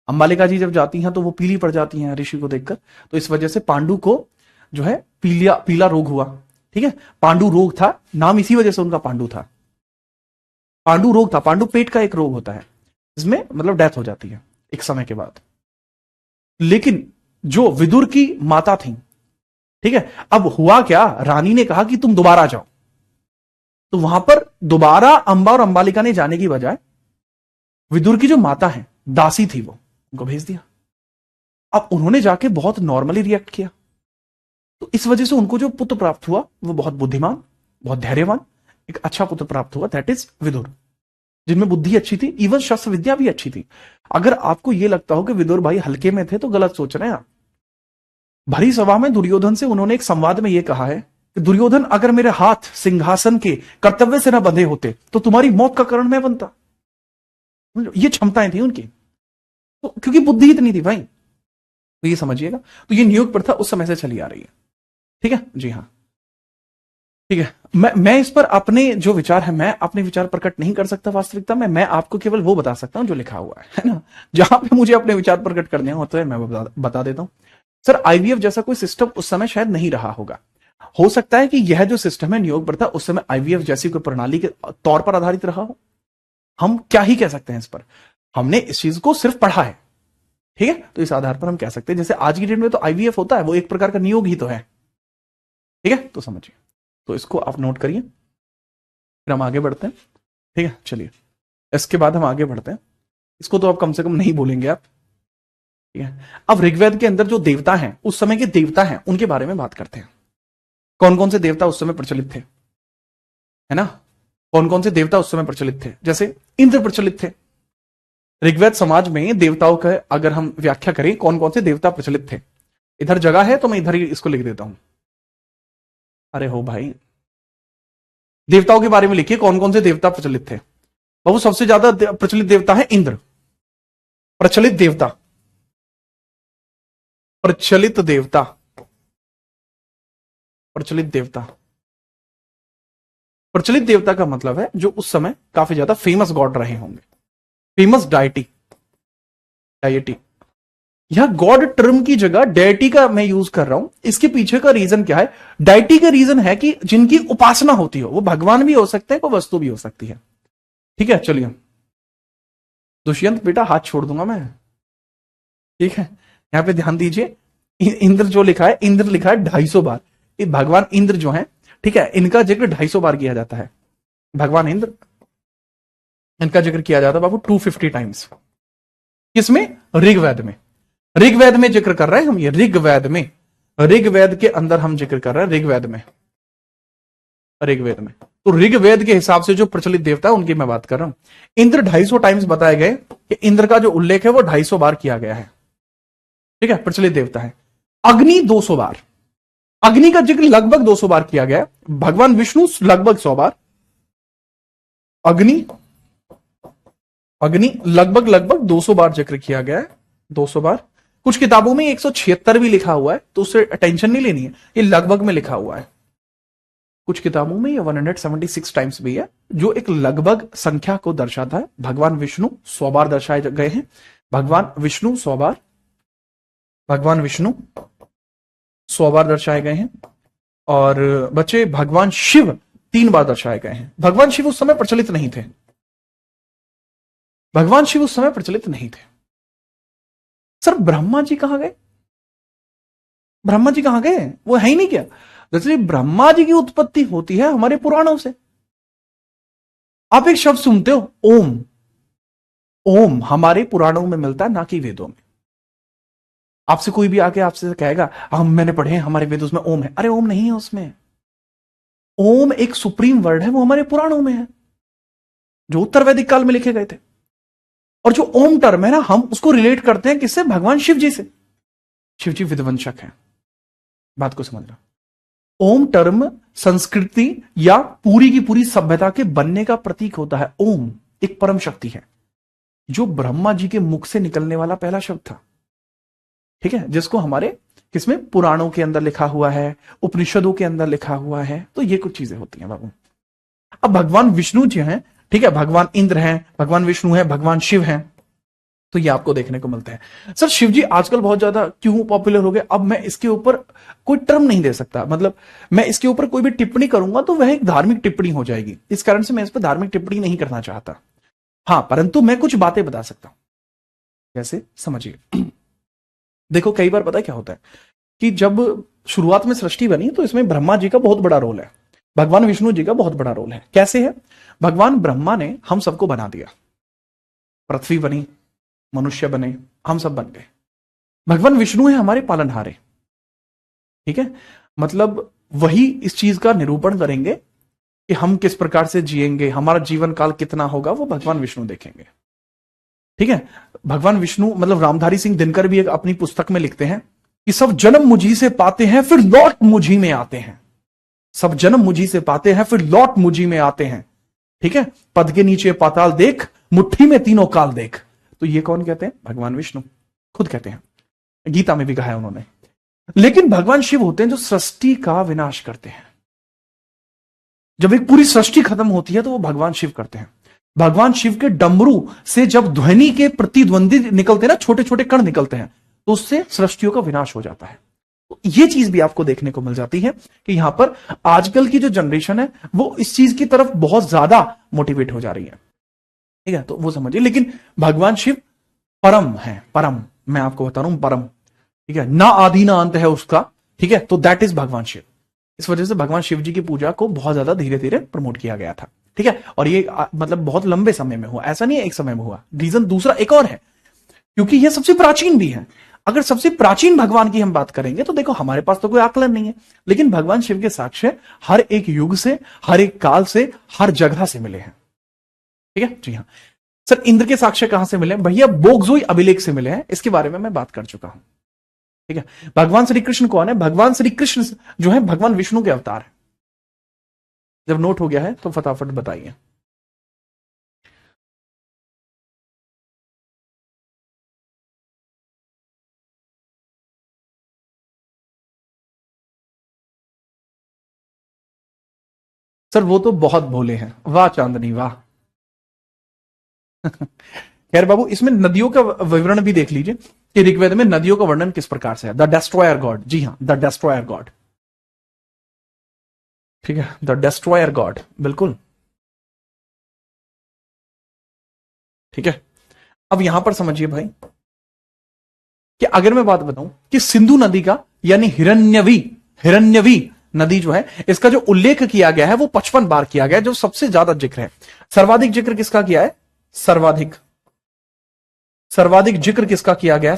अंबालिका जी जब जाती हैं तो वो पीली पड़ जाती हैं ऋषि को देखकर, तो इस वजह से पांडु को जो है पीला रोग हुआ। ठीक है, पांडु रोग था, नाम इसी वजह से उनका पांडु था। पांडु रोग था, पांडु पेट का एक रोग होता है, इसमें मतलब डेथ हो जाती है एक समय के बाद। लेकिन जो विदुर की माता थी, ठीक है, अब हुआ क्या, रानी ने कहा कि तुम दोबारा जाओ, तो वहां पर दोबारा अंबा और अंबालिका ने जाने की बजाय विदुर की जो माता है, दासी थी, वो उनको भेज दिया। अब उन्होंने जाके बहुत नॉर्मली रिएक्ट किया, तो इस वजह से उनको जो पुत्र प्राप्त हुआ वो बहुत बुद्धिमान, बहुत धैर्यवान, एक अच्छा पुत्र प्राप्त हुआ, दैट इज विदुर, जिनमें बुद्धि अच्छी थी, इवन शस्त्र विद्या भी अच्छी थी। अगर आपको यह लगता हो कि विदुर भाई हल्के में थे तो गलत सोच रहे हैं आप। भरी सभा में दुर्योधन से उन्होंने एक संवाद में यह कहा है कि दुर्योधन, अगर मेरे हाथ सिंहासन के कर्तव्य से न बंधे होते तो तुम्हारी मौत का कारण मैं बनता। ये क्षमताएं थी उनकी, तो क्योंकि बुद्धि इतनी थी भाई, तो ये समझिएगा। तो ये नियोग प्रथा उस समय से चली आ रही है, ठीक है जी हाँ, ठीक है। मैं इस पर अपने जो विचार है, मैं अपने विचार प्रकट नहीं कर सकता वास्तविकता में, मैं आपको केवल वो बता सकता हूं जो लिखा हुआ है ना। जहां पे मुझे अपने विचार प्रकट करने होते हैं मैं बता देता हूं। सर आईवीएफ जैसा कोई सिस्टम उस समय शायद नहीं रहा होगा, हो सकता है कि यह जो सिस्टम है नियोग प्रथा उस समय आईवीएफ जैसी कोई प्रणाली के तौर पर आधारित रहा हो, हम क्या ही कह सकते हैं इस पर, हमने इस चीज को सिर्फ पढ़ा है, ठीक है। तो इस आधार पर हम कह सकते हैं जैसे आज की डेट में तो आईवीएफ होता है वो एक प्रकार का नियोग ही तो है, ठीक है। तो समझिए, तो इसको आप नोट करिए, फिर हम आगे बढ़ते हैं, ठीक है। चलिए इसके बाद हम आगे बढ़ते हैं, इसको तो आप कम से कम नहीं बोलेंगे आप, ठीक है। अब ऋग्वेद के अंदर जो देवता हैं, उस समय के देवता हैं, उनके बारे में बात करते हैं। कौन कौन से देवता उस समय प्रचलित थे, है ना, कौन कौन से देवता उस समय प्रचलित थे। जैसे इंद्र प्रचलित थे ऋग्वेद समाज में, देवताओं का अगर हम व्याख्या करें कौन कौन से देवता प्रचलित थे, इधर जगह है तो मैं इधर ही इसको लिख देता हूं। अरे हो भाई, देवताओं के बारे में लिखिए कौन कौन से देवता प्रचलित थे। बाबू सबसे ज्यादा प्रचलित देवता है इंद्र, प्रचलित देवता, प्रचलित देवता, प्रचलित देवता, प्रचलित देवता का मतलब है जो उस समय काफी ज्यादा फेमस गॉड रहे होंगे, फेमस डायटी, डायटी। यह गॉड टर्म की जगह डेटी का मैं यूज कर रहा हूं, इसके पीछे का रीजन क्या है, डायटी का रीजन है कि जिनकी उपासना होती हो, वो भगवान भी हो सकते हैं, कोई वस्तु भी हो सकती है, ठीक है। चलिए दुष्यंत बेटा हाथ छोड़ दूंगा मैं, ठीक है, यहां पे ध्यान दीजिए। इंद्र जो लिखा है, इंद्र लिखा है 250 बार, ये भगवान इंद्र जो है, ठीक है, इनका जिक्र 250 बार किया जाता है, भगवान इंद्र, इनका जिक्र किया जाता है बाबू 250 टाइम्स, किसमें, ऋग्वेद में, ऋग्वेद में जिक्र कर रहे हैं हम, ये ऋग्वेद में, ऋग्वेद के अंदर हम जिक्र कर रहे हैं, ऋग्वेद में, ऋग्वेद में। तो ऋग्वेद के हिसाब से जो प्रचलित देवता है उनकी मैं बात कर रहा हूं। इंद्र 250 टाइम्स बताए गए कि इंद्र का जो उल्लेख है वो 250 बार किया गया है, ठीक है, प्रचलित देवता है। अग्नि 200 बार, अग्नि का जिक्र लगभग 200 बार किया गया है। भगवान विष्णु लगभग 100 बार, अग्नि, अग्नि लगभग 200 बार जिक्र किया गया है, 200 बार। कुछ किताबों में 176 भी लिखा हुआ है, तो उससे टेंशन नहीं लेनी है, ये लगभग में लिखा हुआ है। कुछ किताबों में ये 176 टाइम्स भी है, जो एक लगभग संख्या को दर्शाता है। भगवान विष्णु 100 बार दर्शाए गए हैं, भगवान विष्णु 100 बार, भगवान विष्णु 100 बार दर्शाए गए हैं। और बच्चे भगवान शिव 3 बार दर्शाए गए हैं। भगवान शिव उस समय प्रचलित नहीं थे, भगवान शिव उस समय प्रचलित नहीं थे। सर ब्रह्मा जी कहां गए, ब्रह्मा जी कहां गए, वो है ही नहीं क्या। दरअसल ब्रह्मा जी की उत्पत्ति होती है हमारे पुराणों से। आप एक शब्द सुनते हो ओम, ओम हमारे पुराणों में मिलता है, ना कि वेदों में। आपसे कोई भी आके आपसे कहेगा हम मैंने पढ़े हैं हमारे वेद उसमें ओम है, अरे ओम नहीं है उसमें। ओम एक सुप्रीम वर्ड है, वो हमारे पुराणों में है, जो उत्तर वैदिक काल में लिखे गए थे। और जो ओम टर्म है ना, हम उसको रिलेट करते हैं किससे, भगवान शिव जी से। शिव जी विध्वंसक हैं, बात को समझना। ओम टर्म संस्कृति या पूरी की पूरी सभ्यता के बनने का प्रतीक होता है। ओम एक परम शक्ति है, जो ब्रह्मा जी के मुख से निकलने वाला पहला शब्द था, ठीक है, जिसको हमारे किसमें, पुराणों के अंदर लिखा हुआ है, उपनिषदों के अंदर लिखा हुआ है। तो ये कुछ चीजें होती हैं बाबू। अब भगवान विष्णु जी हैं, ठीक है, भगवान इंद्र हैं, भगवान विष्णु हैं, भगवान शिव हैं, तो ये आपको देखने को मिलता है। सर शिव जी आजकल बहुत ज्यादा क्यों पॉपुलर हो गए, अब मैं इसके ऊपर कोई टर्म नहीं दे सकता, मतलब मैं इसके ऊपर कोई भी टिप्पणी करूंगा तो वह एक धार्मिक टिप्पणी हो जाएगी, इस कारण से मैं इस पर धार्मिक टिप्पणी नहीं करना चाहता। हां, परंतु मैं कुछ बातें बता सकता हूं, जैसे समझिए। देखो कई बार पता है क्या होता है कि जब शुरुआत में सृष्टि बनी तो इसमें ब्रह्मा जी का बहुत बड़ा रोल है, भगवान विष्णु जी का बहुत बड़ा रोल है। कैसे है? भगवान ब्रह्मा ने हम सबको बना दिया, पृथ्वी बनी, मनुष्य बने, हम सब बन गए। भगवान विष्णु है हमारे पालनहारे, ठीक है। मतलब वही इस चीज का निरूपण करेंगे कि हम किस प्रकार से जिएंगे, हमारा जीवन काल कितना होगा, वो भगवान विष्णु देखेंगे, ठीक है। भगवान विष्णु मतलब रामधारी सिंह दिनकर भी एक अपनी पुस्तक में लिखते हैं कि सब जन्म मुझी से पाते हैं फिर लौट मुझी में आते हैं, सब जन्म मुझी से पाते हैं फिर लौट मुझी में आते हैं, ठीक है। पद के नीचे पाताल देख, मुट्ठी में तीनों काल देख। तो ये कौन कहते हैं? भगवान विष्णु खुद कहते हैं, गीता में भी कहा है उन्होंने। लेकिन भगवान शिव होते हैं जो सृष्टि का विनाश करते हैं। जब एक पूरी सृष्टि खत्म होती है तो वो भगवान शिव करते हैं। भगवान शिव के डमरू से जब ध्वनि के प्रतिद्वंदी निकलते हैं ना, छोटे छोटे कण निकलते हैं, तो उससे सृष्टियों का विनाश हो जाता है। तो ये चीज भी आपको देखने को मिल जाती है कि यहां पर आजकल की जो जनरेशन है वो इस चीज की तरफ बहुत ज्यादा मोटिवेट हो जा रही है, ठीक है। तो वो समझिए, लेकिन भगवान शिव परम है, परम, मैं आपको बता रहा हूं परम, ठीक है, ना आदि ना अंत है उसका, ठीक है। तो दैट इज भगवान शिव। इस वजह से भगवान शिव जी की पूजा को बहुत ज्यादा धीरे धीरे प्रमोट किया गया था, ठीक है। और ये मतलब बहुत लंबे समय में हुआ, ऐसा नहीं है एक समय में हुआ। रीजन दूसरा एक और है, क्योंकि ये सबसे प्राचीन भी है। अगर सबसे प्राचीन भगवान की हम बात करेंगे तो देखो हमारे पास तो कोई आकलन नहीं है, लेकिन भगवान शिव के साक्ष्य हर एक युग से, हर एक काल से, हर जगह से मिले हैं, ठीक है। जी हाँ सर, इंद्र के साक्ष्य कहां से मिले? भैया बोगजोई अभिलेख से मिले हैं, इसके बारे में मैं बात कर चुका हूं, ठीक है। भगवान श्री कृष्ण कौन है? भगवान श्री कृष्ण जो है भगवान विष्णु के अवतार है। जब नोट हो गया है तो फटाफट बताइए। सर वो तो बहुत भोले हैं, वाह चांदनी वाह। खैर बाबू, इसमें नदियों का विवरण भी देख लीजिए कि ऋग्वेद में नदियों का वर्णन किस प्रकार से है। द डेस्ट्रॉयर गॉड, जी हाँ, द डेस्ट्रॉयर गॉड, ठीक है, द डेस्ट्रॉयर गॉड, बिल्कुल, ठीक है। अब यहां पर समझिए भाई कि अगर मैं बात बताऊं कि सिंधु नदी का यानी हिरण्यवी, हिरण्यवी नदी जो है, इसका जो उल्लेख किया गया है वो 55 बार किया गया है, जो सबसे ज्यादा जिक्र है। सर्वाधिक जिक्र किसका किया है? सर्वाधिक, सर्वाधिक जिक्र किसका किया गया है?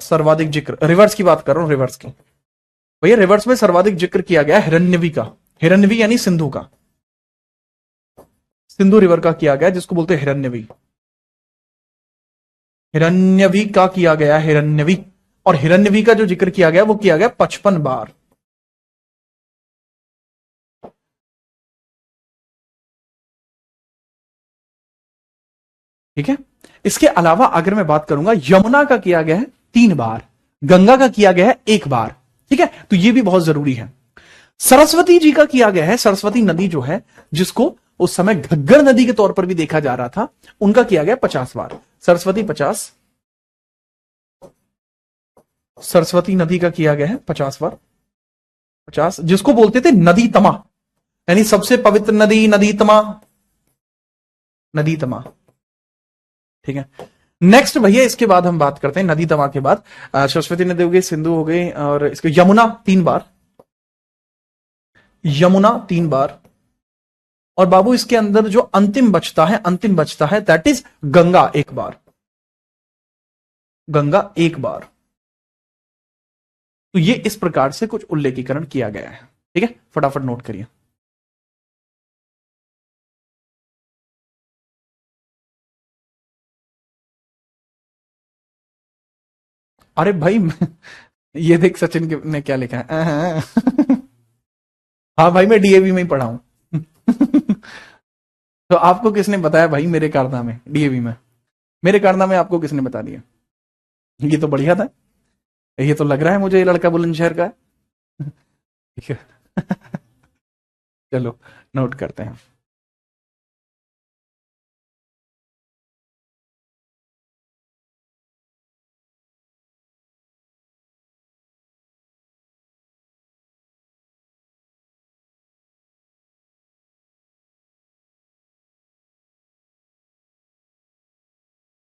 सर्वाधिक जिक्र, रिवर्स की बात कर रहा हूं, रिवर्स की भैया, रिवर्स में सर्वाधिक जिक्र किया गया है हिरण्यवी का। हिरण्यवी यानी सिंधु का, सिंधु रिवर का किया गया, जिसको बोलते हैं हिरण्यवी। हिरण्यवी का किया गया, हिरण्यवी, और हिरण्यवी का जो जिक्र किया गया वो किया गया 55 बार। ठीक है। इसके अलावा अगर मैं बात करूंगा, यमुना का किया गया है 3 बार, गंगा का किया गया है 1 बार, ठीक है। तो ये भी बहुत जरूरी है। सरस्वती जी का किया गया है, सरस्वती नदी जो है, जिसको उस समय घग्गर नदी के तौर पर भी देखा जा रहा था, उनका किया गया 50 बार। सरस्वती 50, सरस्वती नदी का किया गया है 50 बार, 50, जिसको बोलते थे नदी तमा, यानी सबसे पवित्र नदी, नदी तमा, नदी तमा, ठीक है। नेक्स्ट भैया, इसके बाद हम बात करते हैं नदी तमा के बाद सरस्वती नदी हो गई, सिंधु हो गई, और इसके यमुना 3 बार, यमुना 3 बार, और बाबू इसके अंदर जो अंतिम बचता है, अंतिम बचता है, दैट इज गंगा 1 बार, गंगा 1 बार। तो ये इस प्रकार से कुछ उल्लेखीकरण किया गया है, ठीक है, फटाफट नोट करिए। अरे भाई ये देख सचिन ने क्या लिखा है। हाँ भाई, मैं डीएवी में ही पढ़ा हूं। तो आपको किसने बताया भाई मेरे कारनामे डीएवी में? मेरे कारनामे आपको किसने बता दिया? ये तो बढ़िया था, ये तो लग रहा है मुझे ये लड़का बुलंदशहर का है। ठीक है। चलो नोट करते हैं।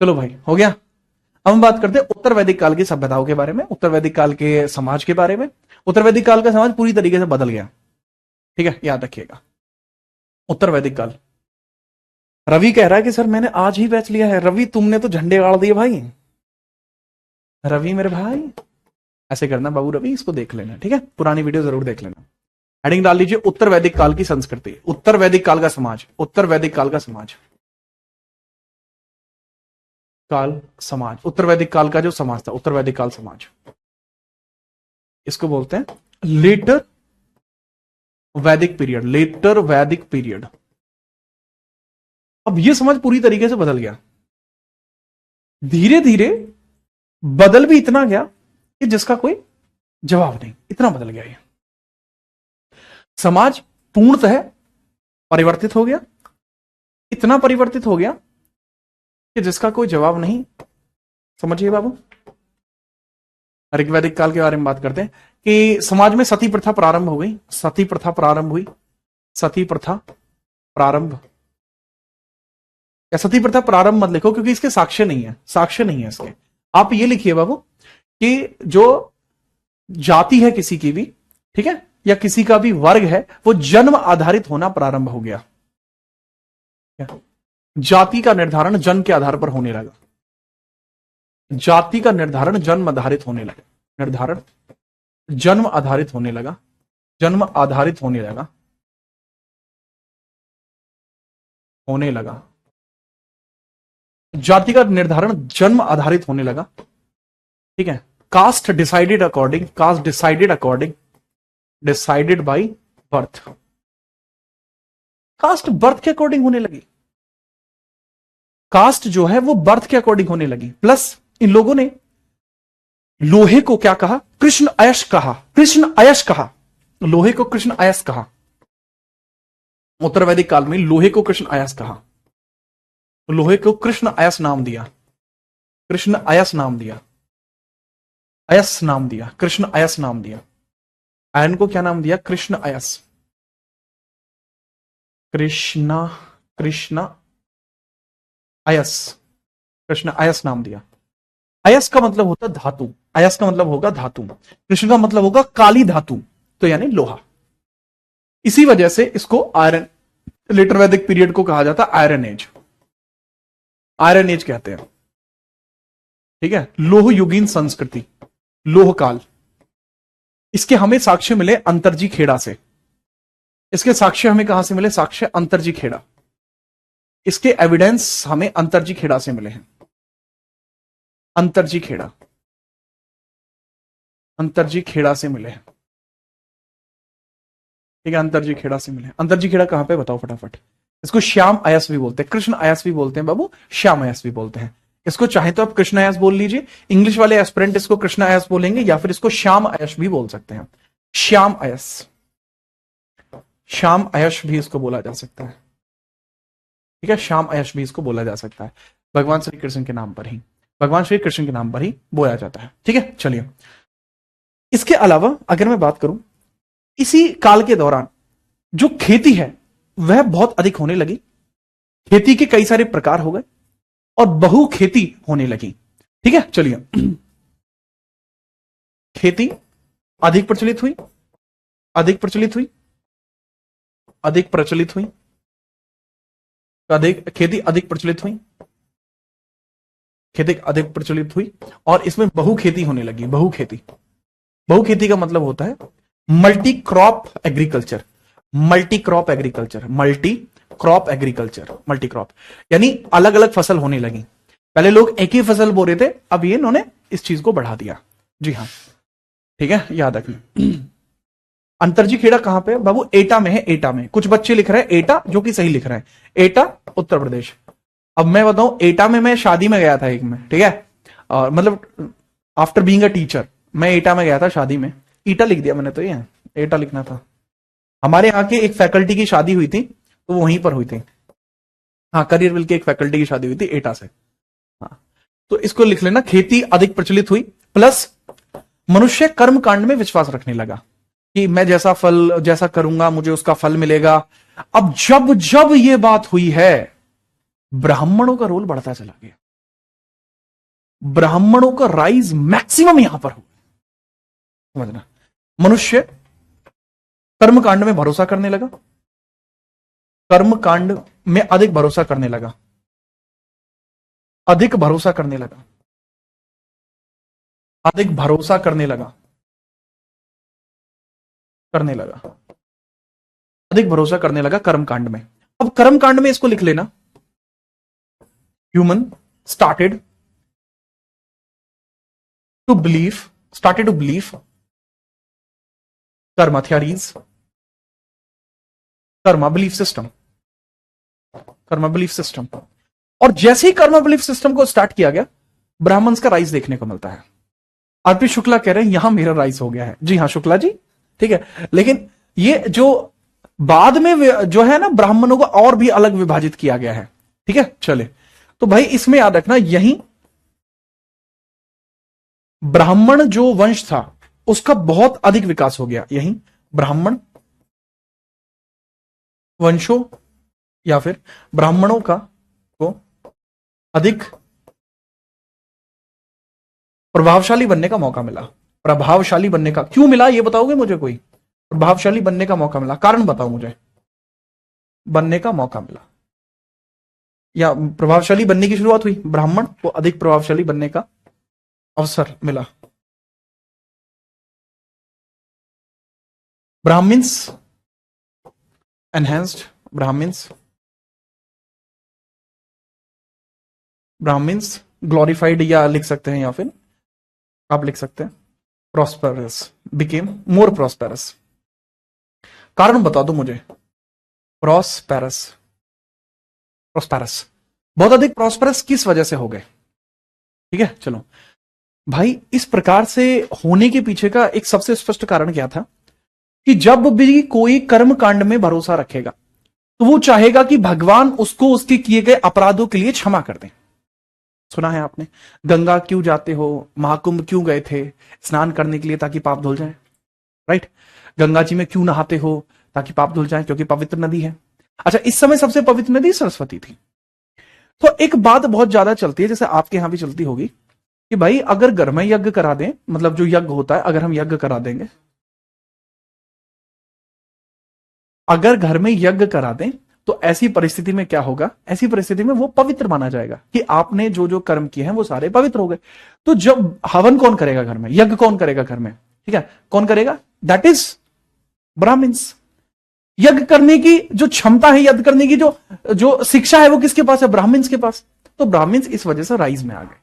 चलो भाई, हो गया। अब हम बात करते हैं उत्तर वैदिक काल की सभ्यताओं के बारे में, उत्तर वैदिक काल के समाज के बारे में, उत्तर वैदिक काल का समाज पूरी तरीके से बदल गया। ठीक है, याद रखिएगा। उत्तर वैदिक काल। रवि कह रहा है कि सर मैंने आज ही बैच लिया है। रवि तुमने तो झंडे गाड़ दिए भाई। रवि मेरे भाई ऐसे करना बाबू, रवि इसको देख लेना, ठीक है, पुरानी वीडियो जरूर देख लेना। हेडिंग डाल लीजिए उत्तर वैदिक काल की संस्कृति, उत्तर वैदिक काल का समाज, उत्तर वैदिक काल का समाज, काल समाज, उत्तर वैदिक काल का जो समाज था, उत्तर वैदिक काल समाज, इसको बोलते हैं लेटर वैदिक पीरियड, लेटर वैदिक पीरियड। अब यह समाज पूरी तरीके से बदल गया, धीरे धीरे बदल भी इतना गया कि जिसका कोई जवाब नहीं, इतना बदल गया ये समाज, पूर्णतः परिवर्तित हो गया, इतना परिवर्तित हो गया कि जिसका कोई जवाब नहीं। समझिए बाबू, ऋग्वैदिक काल के बारे में बात करते हैं कि समाज में सती प्रथा प्रारंभ हो गई, सती प्रथा प्रारंभ हुई, सती प्रथा प्रारंभ, या सती प्रथा प्रारंभ मत लिखो क्योंकि इसके साक्ष्य नहीं है, साक्ष्य नहीं है इसके। आप ये लिखिए बाबू कि जो जाति है किसी की भी, ठीक है, या किसी का भी वर्ग है, वो जन्म आधारित होना प्रारंभ हो गया। जाति का निर्धारण जन्म के आधार पर होने लगा, जाति का निर्धारण जन्म आधारित होने लगा, निर्धारण जन्म आधारित होने लगा, जन्म आधारित होने लगा, होने लगा, जाति का निर्धारण जन्म आधारित होने लगा। ठीक है, caste decided according, caste decided according, decided by birth, caste birth के अकॉर्डिंग होने लगी, कास्ट जो है वो बर्थ के अकॉर्डिंग होने लगी। प्लस इन लोगों ने लोहे को क्या कहा, कृष्ण अयश कहा, कृष्ण अयश कहा, लोहे को कृष्ण अयस कहा। उत्तर वैदिक काल में लोहे को कृष्ण अयस कहा, लोहे को कृष्ण अयस नाम दिया, कृष्ण अयस नाम दिया, अयस नाम दिया, कृष्ण अयस नाम दिया। आयन को क्या नाम दिया, कृष्ण अयस, कृष्णा, कृष्ण अयस, कृष्ण अयस नाम दिया। अयस का मतलब होता धातु, अयस का मतलब होगा धातु, कृष्ण का मतलब होगा काली धातु, तो यानी लोहा। इसी वजह से इसको आयरन, लेटर वैदिक पीरियड को कहा जाता आयरन एज, आयरन एज कहते हैं। ठीक है, लोह युगीन संस्कृति, लोह काल। इसके हमें साक्ष्य मिले अंतरजी खेड़ा से, इसके साक्ष्य हमें कहां से मिले, साक्ष्य अंतरजी खेड़ा, इसके एविडेंस हमें अंतरजी खेड़ा से मिले हैं, अंतरजी खेड़ा, अंतरजी खेड़ा से मिले हैं। ठीक है, अंतरजी खेड़ा से मिले। अंतरजी खेड़ा कहां पे बताओ फटाफट। इसको श्याम अयस भी बोलते हैं, कृष्ण अयस भी बोलते हैं बाबू, श्याम अयस भी बोलते हैं। इसको चाहे तो आप कृष्ण अयस बोल लीजिए, इंग्लिश वाले एस्पिरेंट इसको कृष्ण अयस बोलेंगे, या फिर इसको श्याम अयस भी बोल सकते हैं, श्याम अयस, श्याम अयश भी इसको बोला जा सकता है। ठीक है, श्याम अयश भी इसको बोला जा सकता है, भगवान श्री कृष्ण के नाम पर ही, भगवान श्री कृष्ण के नाम पर ही बोला जाता है। ठीक है, चलिए इसके अलावा अगर मैं बात करूं, इसी काल के दौरान जो खेती है वह बहुत अधिक होने लगी, खेती के कई सारे प्रकार हो गए और बहु खेती होने लगी। ठीक है, चलिए खेती अधिक प्रचलित हुई, अधिक प्रचलित हुई, अधिक प्रचलित हुई, अधिक खेती अधिक प्रचलित हुई, खेती अधिक प्रचलित हुई, और इसमें बहु खेती होने लगी, बहु खेती। बहु खेती का मतलब होता है multi crop agriculture, multi crop agriculture, multi crop agriculture, multi crop यानी अलग अलग फसल होने लगी। पहले लोग एक ही फसल बो रहे थे, अब ये इन्होंने इस चीज को बढ़ा दिया। जी हाँ, ठीक है, याद रखना। अंतरजी खेड़ा कहां पे बाबू, एटा में है, एटा में। कुछ बच्चे लिख रहे हैं एटा, जो कि सही लिख रहे हैं, एटा उत्तर प्रदेश। अब मैं बताऊं, एटा में मैं शादी में गया था एक में, ठीक है, और मतलब आफ्टर बीइंग अ टीचर मैं एटा में गया था शादी में, ईटा लिख दिया मैंने, तो ये एटा लिखना था। हमारे यहाँ के एक फैकल्टी की शादी हुई थी, तो वो वहीं पर हुई थी। हाँ, करियर विल की एक फैकल्टी की शादी हुई थी एटा से। हाँ, तो इसको लिख लेना, खेती अधिक प्रचलित हुई, प्लस मनुष्य कर्म कांड में विश्वास रखने लगा कि मैं जैसा फल, जैसा करूंगा मुझे उसका फल मिलेगा। अब जब जब ये बात हुई है, ब्राह्मणों का रोल बढ़ता चला गया, ब्राह्मणों का राइज मैक्सिमम यहां पर हुआ, समझना। मनुष्य कर्मकांड में भरोसा करने लगा, कर्मकांड में अधिक भरोसा करने लगा, अधिक भरोसा करने लगा, अधिक भरोसा करने लगा, अधिक भरोसा करने लगा कर्मकांड में। अब कर्मकांड में इसको लिख लेना, human started to believe karma theories, karma belief system. और जैसे ही कर्मा बिलीफ सिस्टम को स्टार्ट किया गया, ब्राह्मण्स का राइज देखने को मिलता है। आरपी शुक्ला कह रहे हैं यहां मेरा राइज हो गया है। जी हां शुक्ला जी, ठीक है। लेकिन ये जो बाद में जो है ना, ब्राह्मणों को और भी अलग विभाजित किया गया है, ठीक है। चले, तो भाई इसमें याद रखना, यही ब्राह्मण जो वंश था उसका बहुत अधिक विकास हो गया। यही ब्राह्मण वंशों या फिर ब्राह्मणों का को अधिक प्रभावशाली बनने का मौका मिला। प्रभावशाली बनने का क्यों मिला, ये बताओगे मुझे कोई? प्रभावशाली बनने का मौका मिला, कारण बताओ मुझे। बनने का मौका मिला या प्रभावशाली बनने की शुरुआत हुई, ब्राह्मण को अधिक प्रभावशाली बनने का अवसर मिला। ब्राह्मिन्स एनहेंस्ड, ब्राह्मिन्स ग्लोरिफाइड, या लिख सकते हैं, या फिर आप लिख सकते हैं प्रॉस्पेरस, बिकेम मोर प्रॉस्पेरस। कारण बता दो मुझे। प्रॉस्पेरस बहुत अधिक प्रॉस्पेरस किस वजह से हो गए? ठीक है, चलो भाई, इस प्रकार से होने के पीछे का एक सबसे स्पष्ट कारण क्या था कि जब भी कोई कर्म कांड में भरोसा रखेगा तो वो चाहेगा कि भगवान उसको उसके किए गए अपराधों के लिए क्षमा कर दें। सुना है आपने, गंगा क्यों जाते हो, महाकुंभ क्यों गए थे? स्नान करने के लिए, ताकि पाप धुल जाए, राइट। गंगा जी में क्यों नहाते हो? ताकि पाप धुल जाए, क्योंकि पवित्र नदी है। अच्छा, इस समय सबसे पवित्र नदी सरस्वती थी। तो एक बात बहुत ज्यादा चलती है, जैसे आपके यहां भी चलती होगी, कि भाई अगर घर में यज्ञ करा दें, मतलब जो यज्ञ होता है, अगर हम यज्ञ करा देंगे, अगर घर में यज्ञ करा दें तो ऐसी परिस्थिति में क्या होगा? ऐसी परिस्थिति में वो पवित्र माना जाएगा कि आपने जो जो कर्म किए हैं वो सारे पवित्र हो गए। तो जब हवन कौन करेगा घर में, यज्ञ कौन करेगा घर में? ठीक है, कौन करेगा? That is Brahmins. यज्ञ करने की जो क्षमता है, यज्ञ करने की जो शिक्षा है, वो किसके पास है? ब्राह्मिन्स के पास। तो ब्राह्मिन्स इस वजह से राइज में आ गए।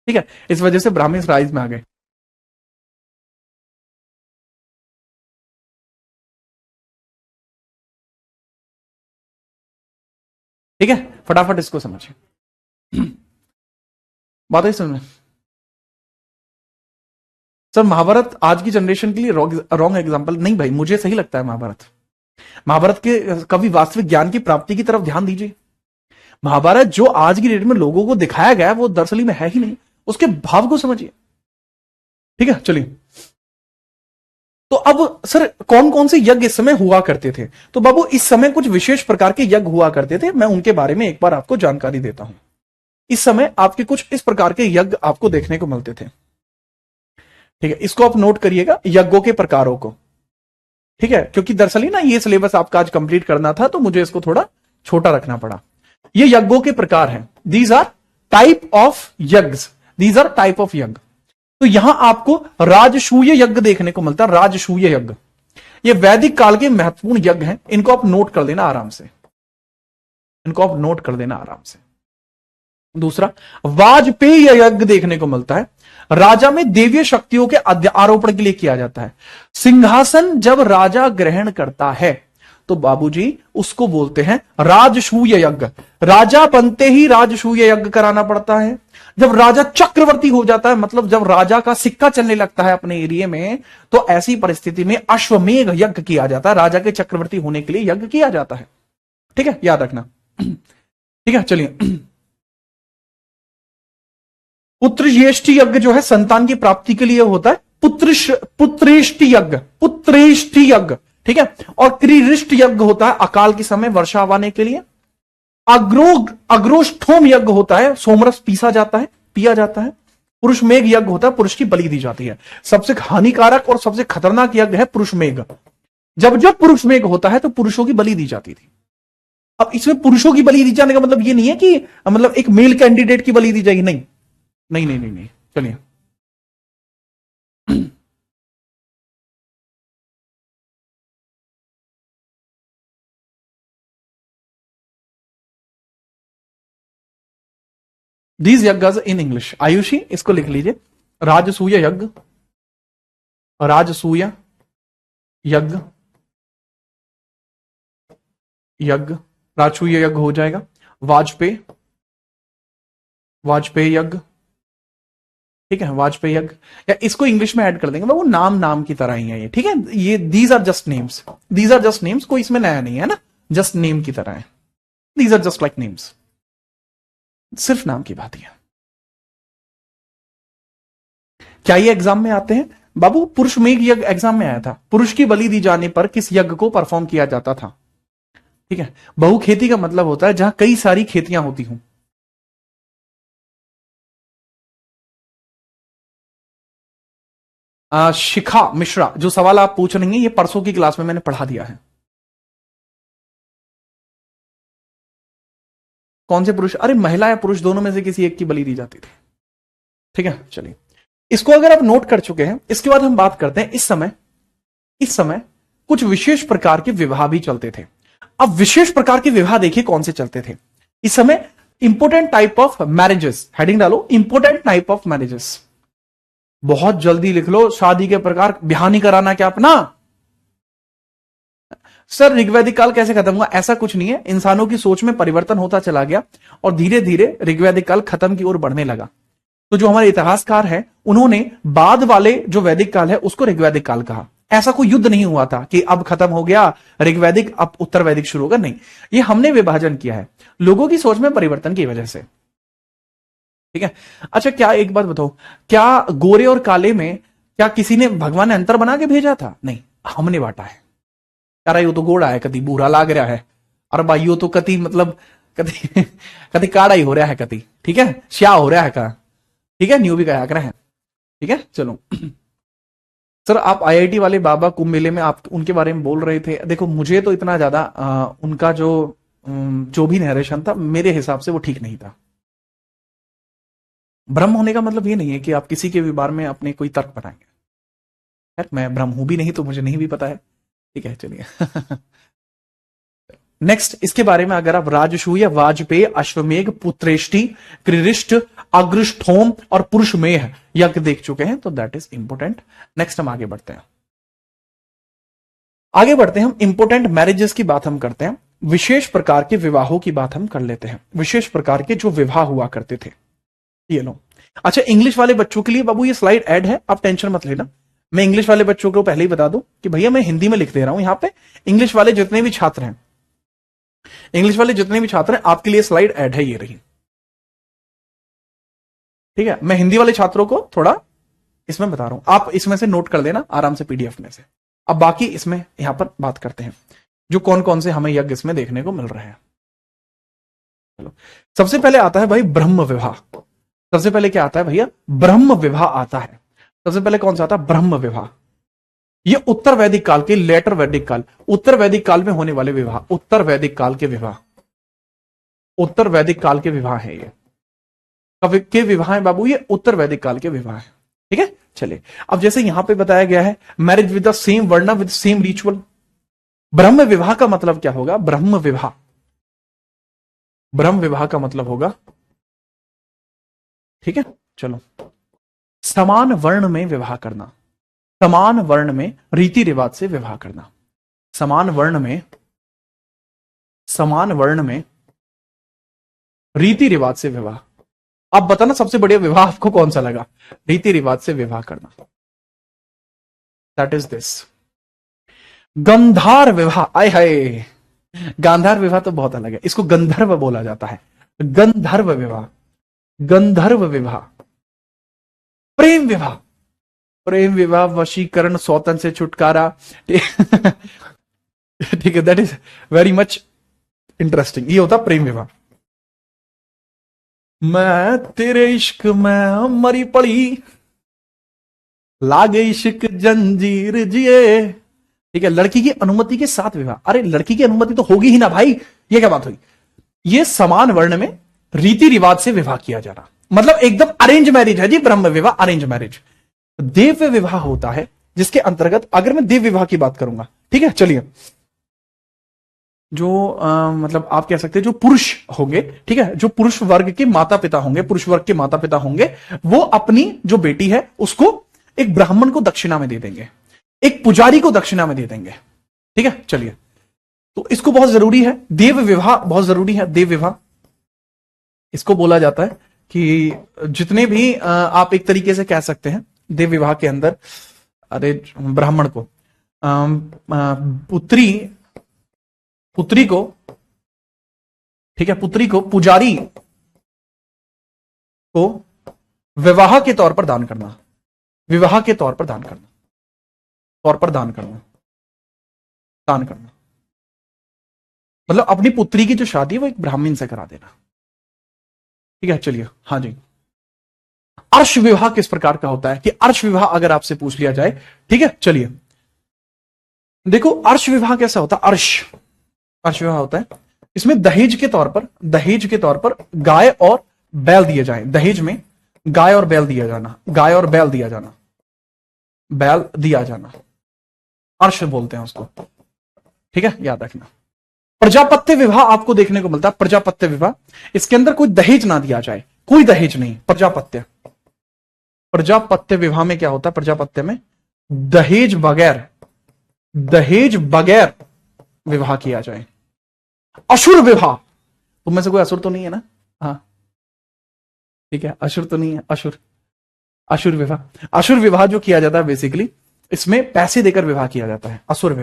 ठीक है, इस वजह से ब्राह्मिन्स राइज में आ गए। ठीक है, फटाफट इसको समझिए। बात है समझ में? सर महाभारत आज की जनरेशन के लिए रॉन्ग एग्जांपल नहीं भाई, मुझे सही लगता है महाभारत के कवि वास्तविक ज्ञान की प्राप्ति की तरफ ध्यान दीजिए। महाभारत जो आज की डेट में लोगों को दिखाया गया है वो दरअसल में है ही नहीं, उसके भाव को समझिए। ठीक है, चलिए। तो अब सर कौन कौन से यज्ञ इस समय हुआ करते थे? तो बाबू इस समय कुछ विशेष प्रकार के यज्ञ हुआ करते थे, मैं उनके बारे में एक बार आपको जानकारी देता हूं। इस समय आपके कुछ इस प्रकार के यज्ञ आपको देखने को मिलते थे। ठीक है, इसको आप नोट करिएगा, यज्ञों के प्रकारों को। ठीक है, क्योंकि दरअसल ना ये सिलेबस आपका आज कंप्लीट करना था, तो मुझे इसको थोड़ा छोटा रखना पड़ा। ये यज्ञों के प्रकार हैं। दीज आर टाइप ऑफ यज्ञ, दीज आर टाइप ऑफ यज्ञ। तो यहां आपको राजसूय यज्ञ देखने को मिलता है। राजसूय यज्ञ ये वैदिक काल के महत्वपूर्ण यज्ञ हैं, इनको आप नोट कर लेना आराम से, इनको आप नोट कर लेना आराम से। दूसरा, वाजपेय यज्ञ देखने को मिलता है। राजा में देवीय शक्तियों के आरोपण के लिए किया जाता है। सिंहासन जब राजा ग्रहण करता है तो बाबूजी उसको बोलते हैं राजसूय यज्ञ। राजा बनते ही राजसूय यज्ञ कराना पड़ता है। जब राजा चक्रवर्ती हो जाता है, मतलब जब राजा का सिक्का चलने लगता है अपने एरिया में, तो ऐसी परिस्थिति में अश्वमेध यज्ञ किया जाता है। राजा के चक्रवर्ती होने के लिए यज्ञ किया जाता है। ठीक है, याद रखना। ठीक है, चलिए। पुत्र ज्येष्ठी यज्ञ जो है संतान की प्राप्ति के लिए होता है। पुत्रेष्टि यज्ञ, ठीक है। और क्रीरिष्ट यज्ञ होता है अकाल के समय वर्षा आने के लिए। अग्रोष्ठोम यज्ञ होता है, सोमरस पिया जाता है। पुरुष मेघ यज्ञ होता है, पुरुष की बलि दी जाती है। सबसे हानिकारक और सबसे खतरनाक यज्ञ है पुरुष मेघ। जब जब पुरुष मेघ होता है तो पुरुषों की बलि दी जाती थी। अब इसमें पुरुषों की बलि दी जाने का मतलब ये नहीं है कि मतलब एक मेल कैंडिडेट की बलि दी जाएगी, नहीं नहीं नहीं नहीं, नहीं। चलिए दीज यज्ञ इन इंग्लिश, आयुषी इसको लिख लीजिए, राजसूय यज्ञ, राजसूय यज्ञ, यज्ञ, राजसूय यज्ञ हो जाएगा। वाजपेयी, वाजपेयी यज्ञ, ठीक है, वाजपेयी यज्ञ, या इसको इंग्लिश में ऐड कर देंगे, वो नाम नाम की तरह ही है ये, ठीक है। ये these are just names, these are just names, कोई इसमें नया नहीं है ना, जस्ट नेम की तरह है। These are just like names, सिर्फ नाम की बात है। क्या ये एग्जाम में आते हैं बाबू? पुरुष मेघ यज्ञ एग्जाम में आया था। पुरुष की बलि दी जाने पर किस यज्ञ को परफॉर्म किया जाता था? ठीक है, बहु खेती का मतलब होता है जहां कई सारी खेतियां होती हूं। शिखा मिश्रा, जो सवाल आप पूछ रही हैं ये परसों की क्लास में मैंने पढ़ा दिया है। कौन से पुरुष? अरे महिला या पुरुष दोनों में से किसी एक की बलि दी जाती थी। ठीक है, चलिए इसको अगर आप नोट कर चुके हैं, इसके बाद हम बात करते हैं इस समय कुछ विशेष प्रकार के विवाह भी चलते थे। अब विशेष प्रकार के विवाह देखिए कौन से चलते थे इस समय। Important type of marriages, heading डालो इंपोर्टेंट टाइप ऑफ मैरिजेस। बहुत जल्दी लिख लो, शादी के प्रकार। ब्याह नहीं कराना क्या अपना? सर ऋग्वैदिक काल कैसे खत्म हुआ? ऐसा कुछ नहीं है, इंसानों की सोच में परिवर्तन होता चला गया और धीरे धीरे ऋग्वैदिक काल खत्म की ओर बढ़ने लगा। तो जो हमारे इतिहासकार हैं उन्होंने बाद वाले जो वैदिक काल है उसको ऋग्वैदिक काल कहा। ऐसा कोई युद्ध नहीं हुआ था कि अब खत्म हो गया ऋग्वैदिक, अब उत्तर वैदिक शुरू होगा, नहीं। ये हमने विभाजन किया है लोगों की सोच में परिवर्तन की वजह से। ठीक है, अच्छा क्या एक बात बताओ, क्या गोरे और काले में क्या किसी ने, भगवान ने अंतर बना के भेजा था? नहीं, हमने बांटा है। यार यो तो गोड़ा है, कभी बुरा लाग रहा है, और भाई यो तो कति मतलब कति कति काड़ा ही हो रहा है, कति ठीक है श्या हो रहा है का, ठीक है न्यू भी कहा कर रहे हैं। ठीक है, चलो सर आप आईआईटी वाले बाबा कुंभ मेले में आप उनके बारे में बोल रहे थे। देखो मुझे तो इतना ज्यादा उनका जो भी नरेशन था मेरे हिसाब से वो ठीक नहीं था। ब्रह्म होने का मतलब ये नहीं है कि आप किसी के भी बारे में अपने कोई तर्क बनाएंगे। यार मैं ब्रह्म हूं भी नहीं तो मुझे नहीं भी पता है। ठीक है, चलिए नेक्स्ट इसके बारे में अगर आप राजसूय, वाजपेयी, अश्वमेघ, पुत्रेष्टि, क्रिरिष्ट, अग्रष्ठोम और पुरुषमेह यज्ञ देख चुके हैं तो दैट इज इंपोर्टेंट। नेक्स्ट हम आगे बढ़ते हैं, हम इंपोर्टेंट मैरिजेस की बात हम करते हैं। विशेष प्रकार के विवाहों की बात हम कर लेते हैं। विशेष प्रकार के जो विवाह हुआ करते थे ये लो। अच्छा इंग्लिश वाले बच्चों के लिए बाबू ये स्लाइड ऐड है, आप टेंशन मत लेना। मैं इंग्लिश वाले बच्चों को पहले ही बता दूं कि भैया मैं हिंदी में लिख दे रहा हूं यहां पे। इंग्लिश वाले जितने भी छात्र हैं, आपके लिए स्लाइड ऐड है, ये रही। ठीक है, मैं हिंदी वाले छात्रों को थोड़ा इसमें बता रहा हूं, आप इसमें से नोट कर देना आराम से पीडीएफ में से। अब बाकी इसमें यहां पर बात करते हैं जो कौन कौन से हमें यज्ञ इसमें देखने को मिल रहे हैं। चलो सबसे पहले आता है भाई ब्रह्म विवाह। सबसे पहले क्या आता है भैया? ब्रह्म विवाह आता है। सबसे पहले कौन सा आता है? ब्रह्म विवाह। ये उत्तर वैदिक काल के, लेटर वैदिक काल, उत्तर वैदिक काल में होने वाले विवाह, उत्तर वैदिक काल के विवाह, उत्तर वैदिक काल के विवाह है ये। कब के विवाह है बाबू? ये उत्तर वैदिक काल के विवाह है। ठीक है, चलिए अब जैसे यहां पे बताया गया है मैरिज विद द सेम वर्ण विद सेम रिचुअल। ब्रह्म विवाह का मतलब क्या होगा? ब्रह्म विवाह का मतलब होगा, ठीक है चलो, समान वर्ण में विवाह करना, समान वर्ण में रीति रिवाज से विवाह करना, समान वर्ण में रीति रिवाज से विवाह। अब बताना सबसे बढ़िया विवाह आपको कौन सा लगा? रीति रिवाज से विवाह करना, दैट इज दिस गंधार विवाह। आय हाय, गांधार विवाह तो बहुत अलग है, इसको गंधर्व बोला जाता है। गंधर्व विवाह, गंधर्व विवाह, प्रेम विवाह, प्रेम विवाह, वशीकरण, सौतन से छुटकारा। ठीक है, that is very much interesting. ये होता प्रेम विवाह। मैं तेरे इश्क में मरी पड़ी, लागे इश्क जंजीर जिए। ठीक है, लड़की की अनुमति के साथ विवाह। अरे लड़की की अनुमति तो होगी ही ना भाई, ये क्या बात हुई। ये समान वर्ण में रीति रिवाज से विवाह किया जाना, मतलब एकदम अरेंज मैरिज है जी, ब्रह्म विवाह अरेंज मैरिज। देव विवाह होता है जिसके अंतर्गत, अगर मैं देव विवाह की बात करूंगा, ठीक है, चलिए, जो मतलब आप कह सकते हैं जो पुरुष होंगे, ठीक है, जो पुरुष वर्ग के माता पिता होंगे, पुरुष वर्ग के माता पिता होंगे, वो अपनी जो बेटी है उसको एक ब्राह्मण को दक्षिणा में दे देंगे, एक पुजारी को दक्षिणा में दे देंगे। ठीक है, चलिए, तो इसको बहुत जरूरी है, देव विवाह बहुत जरूरी है। देव विवाह इसको बोला जाता है कि जितने भी आप एक तरीके से कह सकते हैं देव विवाह के अंदर, अरे ब्राह्मण को पुत्री को, ठीक है, पुत्री को पुजारी को विवाह के तौर पर दान करना, विवाह के तौर पर दान करना, दान करना, मतलब अपनी पुत्री की जो शादी है वो एक ब्राह्मण से करा देना। ठीक है, चलिए, हाँ जी। अर्श विवाह किस प्रकार का होता है, कि अर्श विवाह अगर आपसे पूछ लिया जाए, ठीक है, चलिए देखो अर्श विवाह कैसा होता है। अर्श विवाह होता है, इसमें दहेज के तौर पर गाय और बैल दिए जाए, दहेज में गाय और बैल दिया जाना, बैल दिया जाना, अर्श बोलते हैं उसको। ठीक है, याद रखना। प्रजापत्य विवाह आपको देखने को मिलता है, प्रजापत्य विवाह, इसके अंदर कोई दहेज ना दिया जाए, कोई दहेज नहीं। प्रजापत्य विवाह में क्या होता है, प्रजापत्य में दहेज बगैर विवाह किया जाए। असुर विवाह, तुम में से कोई असुर तो नहीं है ना, हाँ ठीक है, असुर तो नहीं है, असुर विवाह जो किया जाता है बेसिकली इसमें पैसे देकर विवाह किया जाता है। असुर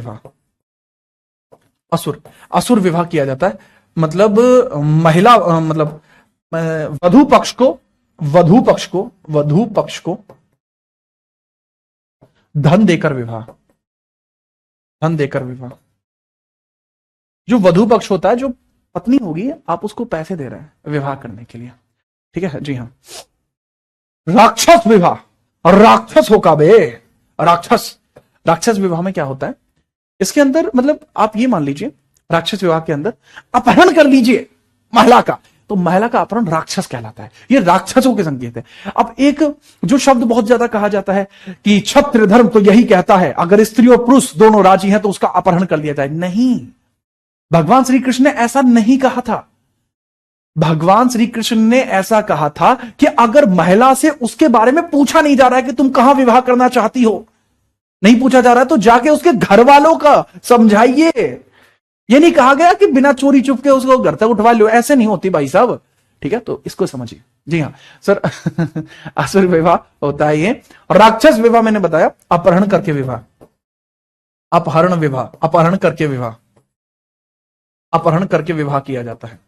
विवाह किया जाता है, मतलब महिला, मतलब वधु पक्ष को धन देकर विवाह, जो वधु पक्ष होता है, जो पत्नी होगी, आप उसको पैसे दे रहे हैं विवाह करने के लिए। ठीक है जी, हाँ। राक्षस विवाह, और राक्षस होगा बे, राक्षस विवाह में क्या होता है, इसके अंदर मतलब आप ये मान लीजिए, राक्षस विवाह के अंदर अपहरण कर लीजिए महिला का, तो महिला का अपहरण राक्षस कहलाता है। ये राक्षसों के संकेत है। अब एक जो शब्द बहुत ज्यादा कहा जाता है कि क्षत्रिय धर्म तो यही कहता है अगर स्त्री और पुरुष दोनों राजी हैं तो उसका अपहरण कर लिया जाए। नहीं, भगवान श्री कृष्ण ने ऐसा नहीं कहा था। भगवान श्री कृष्ण ने ऐसा कहा था कि अगर महिला से उसके बारे में पूछा नहीं जा रहा है कि तुम कहां विवाह करना चाहती हो, नहीं पूछा जा रहा है, तो जाके उसके घर वालों का समझाइए। ये नहीं कहा गया कि बिना चोरी चुप के उसको घर तक उठवा लो, ऐसे नहीं होती भाई साहब। ठीक है, तो इसको समझिए। जी हाँ सर। असुर विवाह होता है ये। राक्षस विवाह मैंने बताया, अपहरण करके विवाह, अपहरण करके विवाह किया जाता है।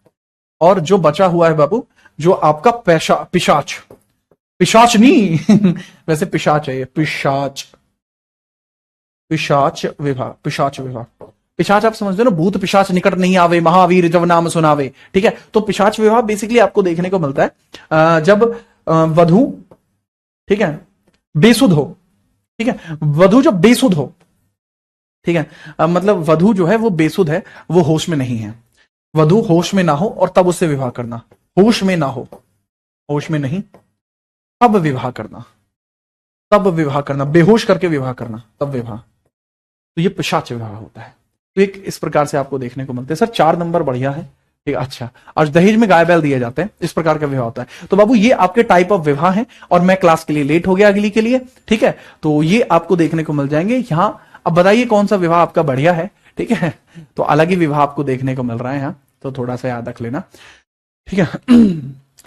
और जो बचा हुआ है बाबू, जो आपका पिशाच नहीं वैसे पिशाच है ये, पिशाच विवाह। पिशाच आप समझते हो ना, भूत पिशाच निकट नहीं आवे, महावीर जब नाम सुनावे। ठीक है, तो पिशाच विवाह बेसिकली आपको देखने को मिलता है जब वधु, ठीक है, बेसुध हो। ठीक है, वधु जब बेसुध हो, ठीक है, मतलब वधु जो है वो बेसुध है, वो होश में नहीं है, वधु होश में ना हो और तब उससे विवाह करना। होश में ना हो, होश में नहीं, तब विवाह करना, बेहोश करके विवाह करना, तब विवाह। तो ये पिशाच विवाह होता है। तो एक इस प्रकार से आपको देखने को मिलते हैं। सर 4 नंबर बढ़िया है, ठीक, अच्छा। और दहेज में गाय बैल दिए जाते हैं, इस प्रकार का विवाह होता है। तो बाबू ये आपके टाइप ऑफ विवाह है, और मैं क्लास के लिए लेट हो गया अगली के लिए। ठीक है, तो ये आपको देखने को मिल जाएंगे यहां। अब बताइए कौन सा विवाह आपका बढ़िया है। ठीक है, तो अलग ही विवाह आपको देखने को मिल रहा है यहाँ, तो थोड़ा सा याद रख लेना। ठीक है,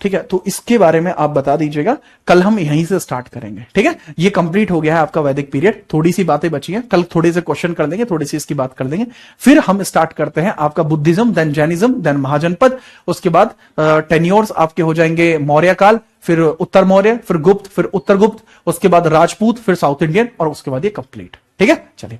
ठीक है, तो इसके बारे में आप बता दीजिएगा, कल हम यहीं से स्टार्ट करेंगे। ठीक है, ये कंप्लीट हो गया है आपका वैदिक पीरियड, थोड़ी सी बातें बची हैं, कल थोड़े से क्वेश्चन कर देंगे, थोड़ी सी इसकी बात कर देंगे, फिर हम स्टार्ट करते हैं आपका बुद्धिज्म, देन जैनिज्म, देन महाजनपद, उसके बाद टेन्योर्स आपके हो जाएंगे मौर्य काल, फिर उत्तर मौर्य, फिर गुप्त, फिर उत्तर गुप्त, उसके बाद राजपूत, फिर साउथ इंडियन, और उसके बाद ये कंप्लीट। ठीक है, चलिए।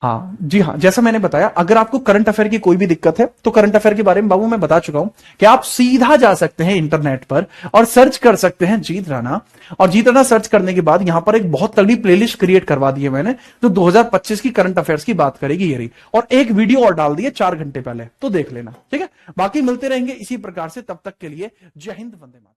हाँ जी हाँ, जैसा मैंने बताया, अगर आपको करंट अफेयर की कोई भी दिक्कत है तो करंट अफेयर के बारे में बाबू मैं बता चुका हूं कि आप सीधा जा सकते हैं इंटरनेट पर और सर्च कर सकते हैं जीत राणा। और जीत राणा सर्च करने के बाद यहां पर एक बहुत तगड़ी प्लेलिस्ट क्रिएट करवा दी है मैंने, जो 2025 की करंट अफेयर्स की बात करेगी ये रही। और एक वीडियो और डाल दी है 4 घंटे पहले, तो देख लेना, ठीक है। बाकी मिलते रहेंगे इसी प्रकार से, तब तक के लिए जय हिंद, वंदे मातरम।